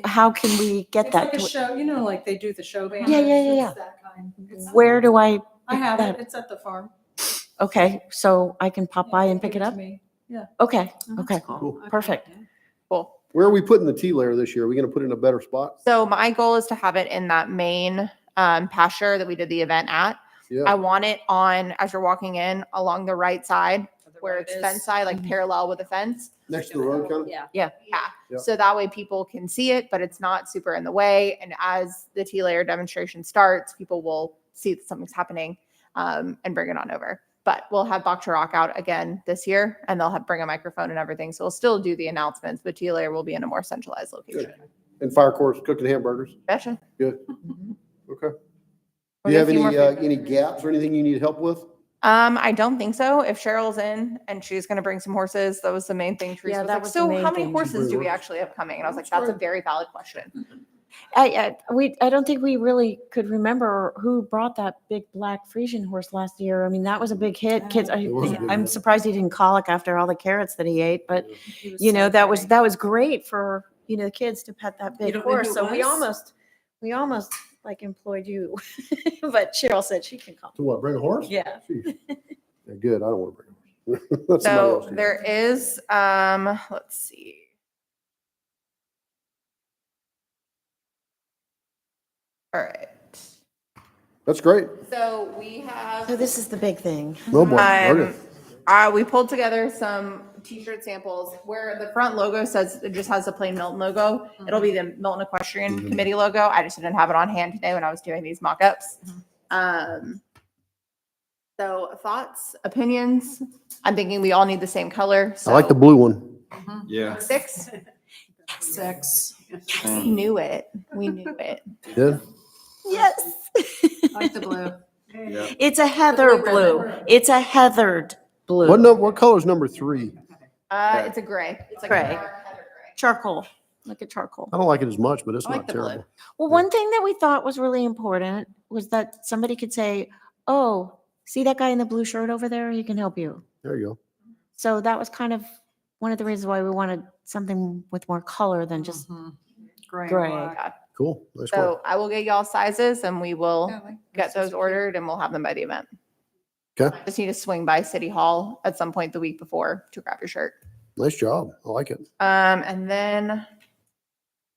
how can we get It's that? like a show, like they do the show banners. Yeah, yeah, yeah, It's that kind. Where do I? I have that? it. It's at the farm. Okay, so I can pop by and pick Give it to up? me. Okay, Oh, okay. that's cool. Cool. Okay. Perfect. Cool. Where are we putting the tea layer this year? Are we going to put it in a better spot? So my goal is to have it in that main pasture that we did the event at. I Yeah. want it on, as you're walking in, along the right side where it's fence side, like parallel with the fence. Next to the road, kind of? Yeah. Yeah. Yeah. So that way people can see it, but it's not super in the way. And as the T layer demonstration starts, people will see that something's happening and bring it on over. But we'll have Bach Rock out again this year and they'll bring a microphone and everything. So we'll still do the announcements, but T layer will be in a more centralized location. And fire course cooking hamburgers. Gotcha. Good. Okay. Do We'll you get have a few more food. any gaps or anything you need help with? I don't think so. If Cheryl's in and she's going to bring some horses, that was the main thing. Teresa Yeah, was that like, was the so main how many thing. horses do we actually have coming? And I was like, that's a very valid question. I don't think we really could remember who brought that big black Frisian horse last year. I mean, that was a big hit. Kids, It was a big I'm hit. surprised he didn't colic after all the carrots that he ate, but that was great for, the kids to pet that big don't know horse. who So it we almost like employed you, but Cheryl said she can come. To what, bring a horse? Yeah. Jeez. Yeah, good. I don't want to bring a horse. Let somebody else So do that. there is, let's see. All right. That's great. So we have. So this is the big thing. Oh, boy. Okay. We pulled together some t-shirt samples where the front logo says it just has the plain Milton logo. It'll be the Milton Equestrian Mhm. Committee logo. I just didn't have it on hand today when I was doing these mock-ups. So thoughts, opinions? I'm thinking we all need the same color. I like the blue one. Yeah. 6. 6. We knew it. We knew it. Good. Yes. I like the blue. Yeah. It's a heather blue. It's a heathered blue. What color is number 3? It's a gray. It's like Gray. a dark heather gray. Charcoal. like a charcoal. I don't like it as much, but it's I like not the blue. terrible. Well, one thing that we thought was really important was that somebody could say, oh, see that guy in the blue shirt over there? He can help you. There you go. So that was kind of one of the reasons why we wanted something with more color than just Gray. gray. Yeah. Cool. Nice work. So I will get y'all sizes and we will Yeah, like get this those is cute. ordered and we'll have them by the event. Okay. Just need to swing by City Hall at some point the week before to grab your shirt. Nice job. I like it. And then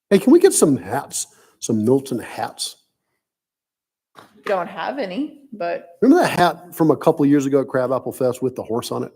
Hey, can we get some hats? Some Milton hats? we don't have any, but Remember that hat from a couple of years ago at Crabapple Fest with the horse on it?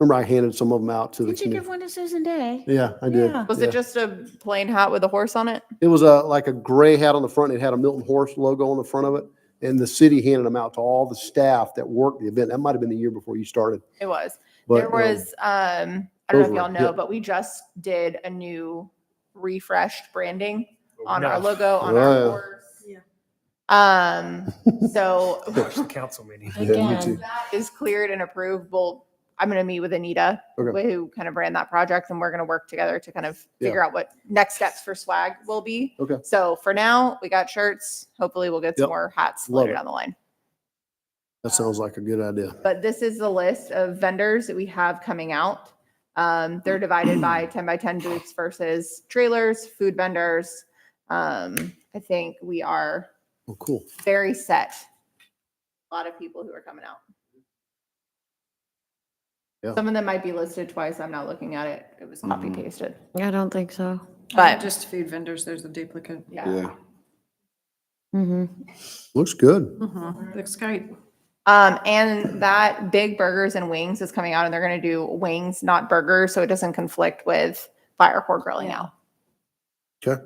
Remember I handed some of them out to the Did you give community? one to Susan Day? Yeah, I did. Yeah. was Yeah. it just a plain hat with a horse on it? It was like a gray hat on the front. It had a Milton horse logo on the front of it. And the city handed them out to all the staff that worked the event. That might have been the year before you started. It was. But There was, I don't know those if were y'all know, good. but we just did a new refreshed branding on No. our logo, on Oh, our yeah. horse. Yeah. So First council meeting. Yeah, me Again. too. that is cleared and approved. I'm going to meet with Anita, Okay. who kind of ran that project, and we're going to work together to kind of Yeah. figure out what next steps for swag will be. Okay. So for now, we got shirts. Hopefully, we'll get some Yep. more hats Love later it. down the line. That sounds like a good idea. But this is the list of vendors that we have coming out. They're divided by 10 by 10 booths versus trailers, food vendors. I think we are Oh, cool. very set. A lot of people who are coming out. Yeah. Some of them might be listed twice. I'm not looking at it. It was copy pasted. I don't think so. But Just food vendors, there's a duplicate. yeah. Mm-hmm. Looks good. Looks great. And that Big Burgers and Wings is coming out, and they're going to do wings, not burgers, so it doesn't conflict with fire core grilling now. Okay.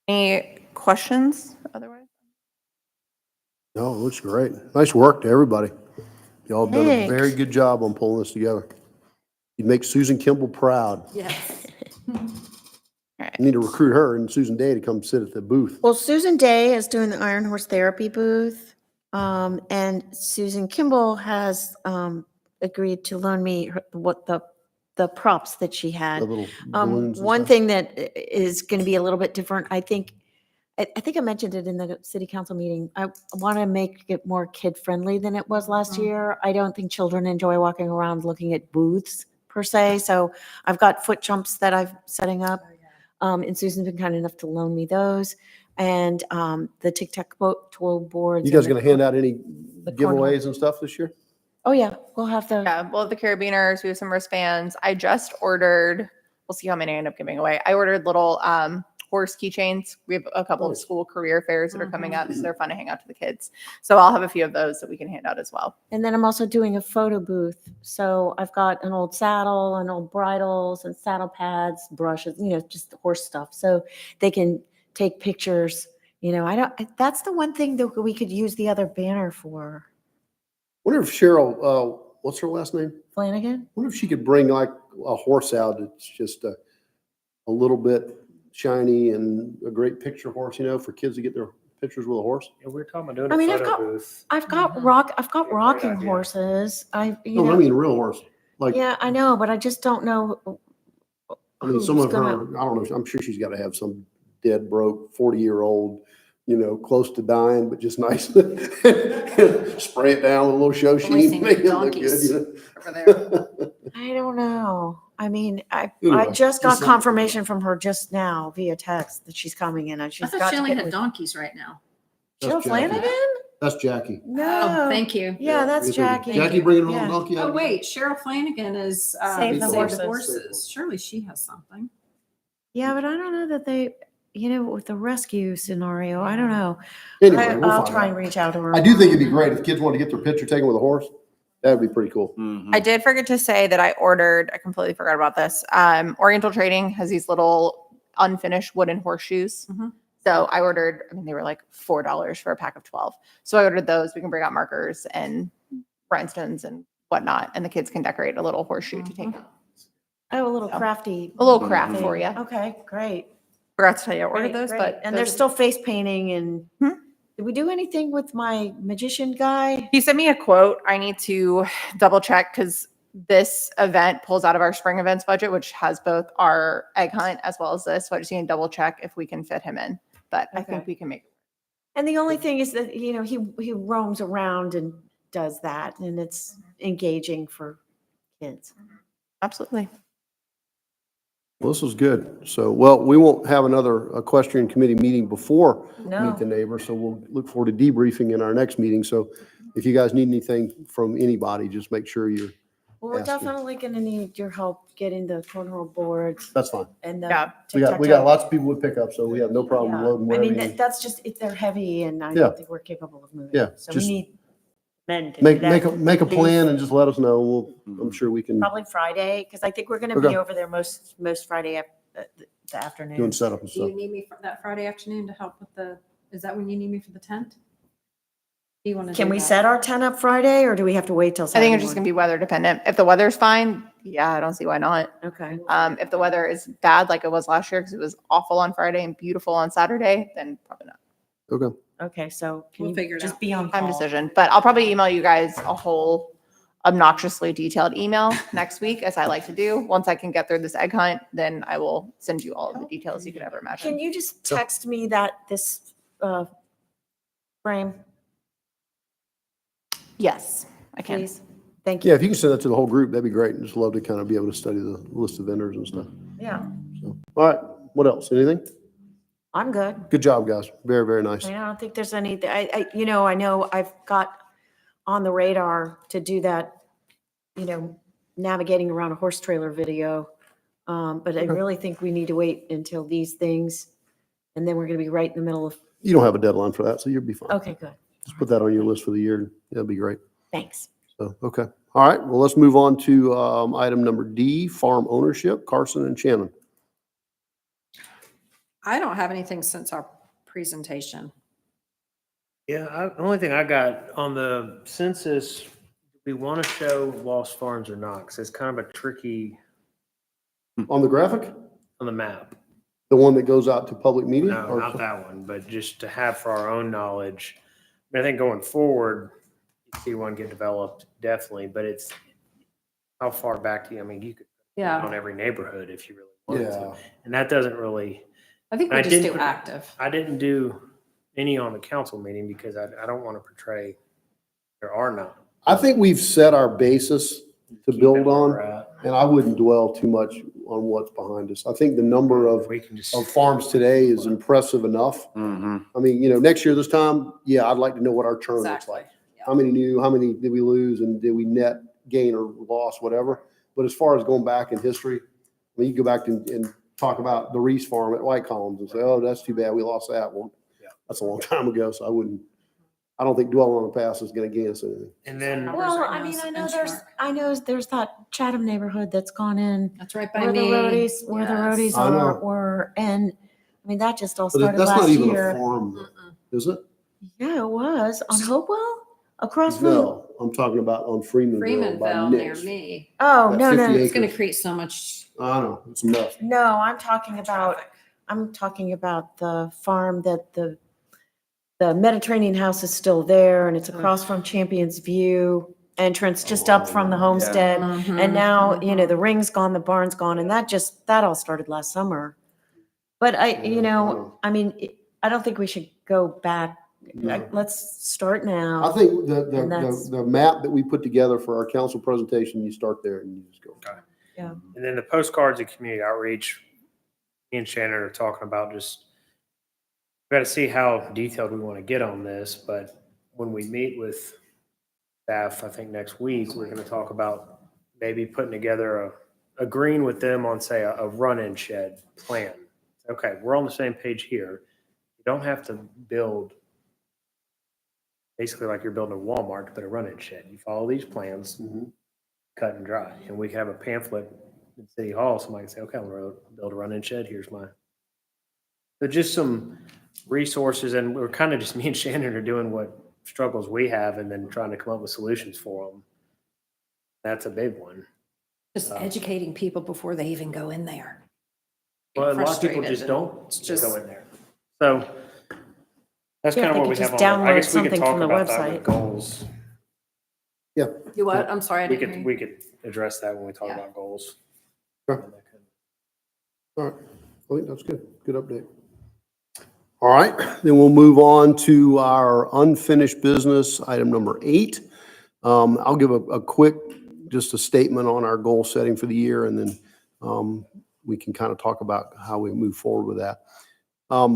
Any questions otherwise? No, it looks great. Nice work to everybody. Y'all done a Thanks. very good job on pulling this together. You make Susan Kimball proud. Yes. You need to recruit her and Susan Day to come sit at the booth. Well, Susan Day is doing the Iron Horse Therapy booth. And Susan Kimball has agreed to loan me what the props that she The had. little balloons and One stuff. thing that is going to be a little bit different, I think I mentioned it in the city council meeting. I want to make it more kid friendly than it was last year. I don't think children enjoy walking around looking at booths per se. So I've got foot jumps that I'm setting up. And Susan's been kind enough to loan me those. And the tic-tac-toe boards. You guys and gonna hand out any the cornhole. giveaways and stuff this year? Oh, yeah, we'll have the, Yeah, we'll have the carabiners, we have some wristbands. I just ordered, we'll see how many I end up giving away. I ordered little horse keychains. We have a couple of Nice. school career fairs that are coming up, so they're fun to hang out to the kids. So I'll have a few of those that we can hand out as well. and then I'm also doing a photo booth. So I've got an old saddle and old bridles and saddle pads, brushes, just the horse stuff. So they can take pictures. That's the one thing that we could use the other banner for. Wonder if Cheryl, what's her last name? Flanagan? Wonder if she could bring like a horse out that's just a little bit shiny and a great picture horse, for kids to get their pictures with a horse. Yeah, we're talking about doing I mean, a I've photo got- booth. I've got Great rocking idea. horses. No, I mean a real horse. Like, Yeah, I know, but I just don't know. I mean, who's some of her, gonna- I don't know, I'm sure she's got to have some dead broke 40-year-old, close to dying, but just nice. Spray it down with a little show Only sheet, seen make it look donkeys. good. Over there. I don't know. I mean, I Anyway, just got just something. confirmation from her just now via text that she's coming in and I she's thought got she to only get had with donkeys right now. Jill That's Jackie. Flanagan? That's Jackie. No. Oh, thank you. Yeah, that's You're Jackie. thinking, Jackie bringing a Yeah. little donkey out? Oh, wait, Cheryl Flanagan is Save the Save Horses. Surely she has something. Yeah, but I don't know that they, with the rescue scenario, I don't know. Anyway, we'll I'll find try out. and reach out to her. I do think it'd be great if kids want to get their picture taken with a horse. That'd be pretty cool. I did forget to say that I completely forgot about this. Oriental Trading has these little unfinished wooden horseshoes. Mhm. So I ordered, they were like $4 for a pack of 12. So I ordered those. We can bring out markers and rhinestones and whatnot, and the kids can decorate a little horseshoe to take Oh, a little crafty. a little craft for you. Okay, great. Forgot to tell you I ordered Great, those, great. but And those there's are- still face painting and Hmm? did we do anything with my magician guy? He sent me a quote. I need to double check because this event pulls out of our spring events budget, which has both our egg hunt as well as this. So I just need to double check if we can fit him in, but I think Okay. we can make. And the only thing is that, you know, he roams around and does that, and it's engaging for kids. Absolutely. Well, this was good. So, well, we won't have another equestrian committee meeting before No. Meet the Neighbor, so we'll look forward to debriefing in our next meeting. So if you guys need anything from anybody, just make sure you're, Well, we're Asking. definitely gonna need your help getting the cornhole boards that's fine. and the. Yeah. We got tic-tac-toe. lots of people with pickups, so we have no problem Yeah. loading I wherever mean, you need. that's just, if they're heavy and I Yeah. don't think we're capable of moving. Yeah, So we just need men to do Make that. a plan and just let us know. I'm sure we can Probably Friday, because I think we're gonna Okay. be over there most Friday the do afternoon. and setup and Do stuff. you need me for that Friday afternoon to help with is that when you need me for the tent? Do you want to? Can we set our tent up Friday, or do we have to wait till I Saturday think it's just gonna be weather dependent. If the weather's fine, yeah, I don't see why not. Okay. If the weather is bad like it was last year, because it was awful on Friday and beautiful on Saturday, then probably not. Okay. Okay, so can We'll you figure it just out. be on Time call? decision, but I'll probably email you guys a whole obnoxiously detailed email next week, as I like to do. Once I can get through this egg hunt, then I will send you all of the details you could ever Can imagine. you just Sure. text me this frame, Yes, I can. please? Thank you. Yeah, if you can send that to the whole group, that'd be great. Just love to kind of be able to study the list of vendors and stuff. Yeah, So, all right, what else? Anything? I'm good. Good job, guys. Very, very nice. I mean, I don't think there's any, I know I've got on the radar to do that, navigating around a horse trailer video. But I Okay. really think we need to wait until these things, and then we're gonna be right in the middle of, You don't have a deadline for that, so you'll be fine. okay, good. Just put that on your list for the year. That'd be great. Thanks. So, okay. All right, well, let's move on to item number D, farm ownership, Carson and Shannon. I don't have anything since our presentation. Yeah, the only thing I got on the census, we want to show lost farms or not, because it's kind of a tricky On the graphic, on the map. the one that goes out to public media? No, or- not that one, but just to have for our own knowledge. I think going forward, you see one get developed, definitely, but it's how far back do you, I mean, you could put it on every neighborhood if you really wanted Yeah. to. And that doesn't really, I think we I just didn't do put- active. I didn't do any on the council meeting because I don't want to portray there are none. I think we've set our basis to Keep build it where on, we're at. and I wouldn't dwell too much on what's behind us. I think the number of We can just. farms today is impressive enough. Mm-hmm. I mean, next year this time, yeah, I'd like to know what our churn looks Exactly. like. How many new, how many did we lose, and did we net gain or loss, whatever. But as far as going back in history, I mean, you go back and talk about the Reese farm at White Columns and say, oh, that's too bad, we lost that one. Yeah. That's a long time ago, so I don't think dwelling on the past is gonna gain us anything. And then, Numbers Well, right I now mean, is I know there's that Chatham neighborhood that's gone in That's right by where the me. roadies, where the Yes. roadies I know. were, and I mean, that just all But started that's not last even a year. farm, Mm-mm. is it? Yeah, it was on Hopewell, across from, No, I'm talking about on Freemanville by Freemanville near Nick's. me. oh, That no, 50 no, acre- It's gonna create so much I know, it's a mess. no, I'm talking about, traffic. the farm that the Mediterranean house is still there, and it's across from Champions View entrance, just up from the homestead. Mhm, And now, mhm. the ring's gone, the barn's gone, and that all started last summer. But Yeah, I know. I mean, I don't think we should go back. No. Let's start I now. think And that's- the map that we put together for our council presentation, you start there and you just go. and then the postcards and community outreach, me and Shannon are talking about just, we got to see how detailed we want to get on this, but when we meet with staff, I think next week, we're going to talk about maybe putting together agreeing with them on, say, a run-in shed plan. Okay, we're on the same page here. You don't have to build basically like you're building a Walmart to put a run-in shed. You follow these plans, cut and dry. And we can have a pamphlet in City Hall. Somebody can say, okay, I'm going to build a run-in shed. Here's my. So just some resources, and we're kind of just, me and Shannon are doing what struggles we have and then trying to come up with solutions for them. That's a big one. Just educating people before they even go in there. Well, a lot of people Frustrated just and don't it's just just- go in there. So that's Yeah, kind of they what we could have just on. I download guess we could something talk from the about that website. with goals. Yeah, You what? I'm sorry, I We didn't hear could, you. we could address that when we talk Yeah. about goals. Sure. All right, I think that's good. Good update. All right, then we'll move on to our unfinished business, item number 8. I'll give a quick, just a statement on our goal setting for the year, and then we can kind of talk about how we move forward with that. I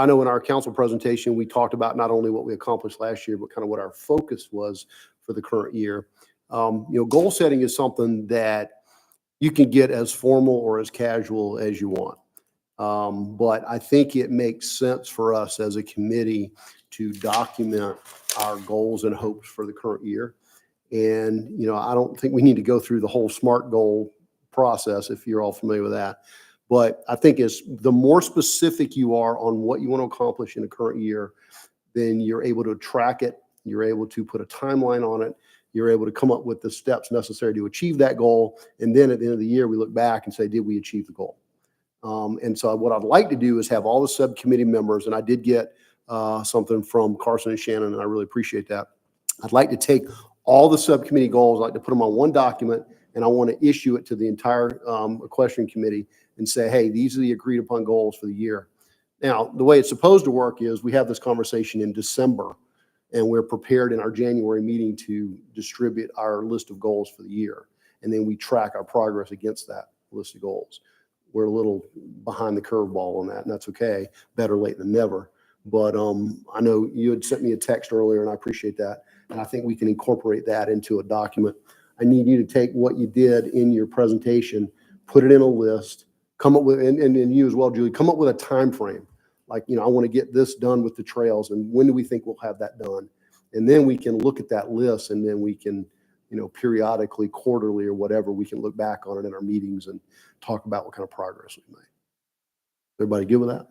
know in our council presentation, we talked about not only what we accomplished last year, but kind of what our focus was for the current year. Goal setting is something that you can get as formal or as casual as you want. But I think it makes sense for us as a committee to document our goals and hopes for the current year. And, I don't think we need to go through the whole SMART goal process, if you're all familiar with that. But I think the more specific you are on what you want to accomplish in the current year, then you're able to track it. You're able to put a timeline on it. You're able to come up with the steps necessary to achieve that goal. And then at the end of the year, we look back and say, did we achieve the goal? And so what I'd like to do is have all the subcommittee members, and I did get something from Carson and Shannon, and I really appreciate that. I'd like to take all the subcommittee goals, I'd like to put them on one document, and I want to issue it to the entire Equestrian committee and say, hey, these are the agreed upon goals for the year. Now, the way it's supposed to work is we have this conversation in December, and we're prepared in our January meeting to distribute our list of goals for the year. And then we track our progress against that list of goals. We're a little behind the curveball on that, and that's okay. Better late than never. But I know you had sent me a text earlier, and I appreciate that. And I think we can incorporate that into a document. I need you to take what you did in your presentation, put it in a list, come up with, and you as well, Julie, come up with a time frame. Like, I want to get this done with the trails, and when do we think we'll have that done? And then we can look at that list, and then we can, periodically, quarterly or whatever, we can look back on it in our meetings and talk about what kind of progress we made. Everybody good with that?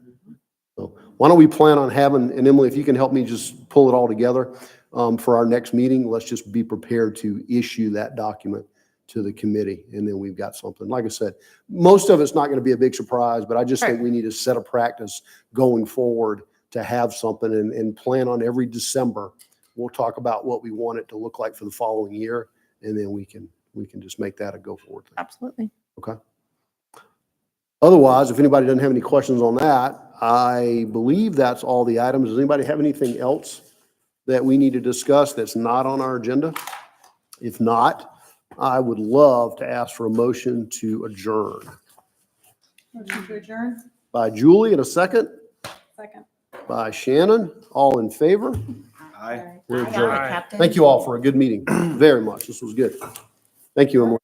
So why don't we plan on having, and Emily, if you can help me just pull it all together for our next meeting, let's just be prepared to issue that document to the committee, and then we've got something. Like I said, most of it's not going to be a big surprise, but I just think we need to set a practice going forward to have something and plan on every December. We'll talk about what we want it to look like for the following year, and then we can just make that a go forward thing. Absolutely. Okay. Otherwise, if anybody doesn't have any questions on that, I believe that's all the items. Does anybody have anything else that we need to discuss that's not on our agenda? If not, I would love to ask for a motion to adjourn. Motion to adjourn? By Julie in a second, Second. by Shannon. All in favor? Aye. We're Got it, adjourned. Captain. Thank you all for a good meeting. Very much. This was good. Thank you, Emily.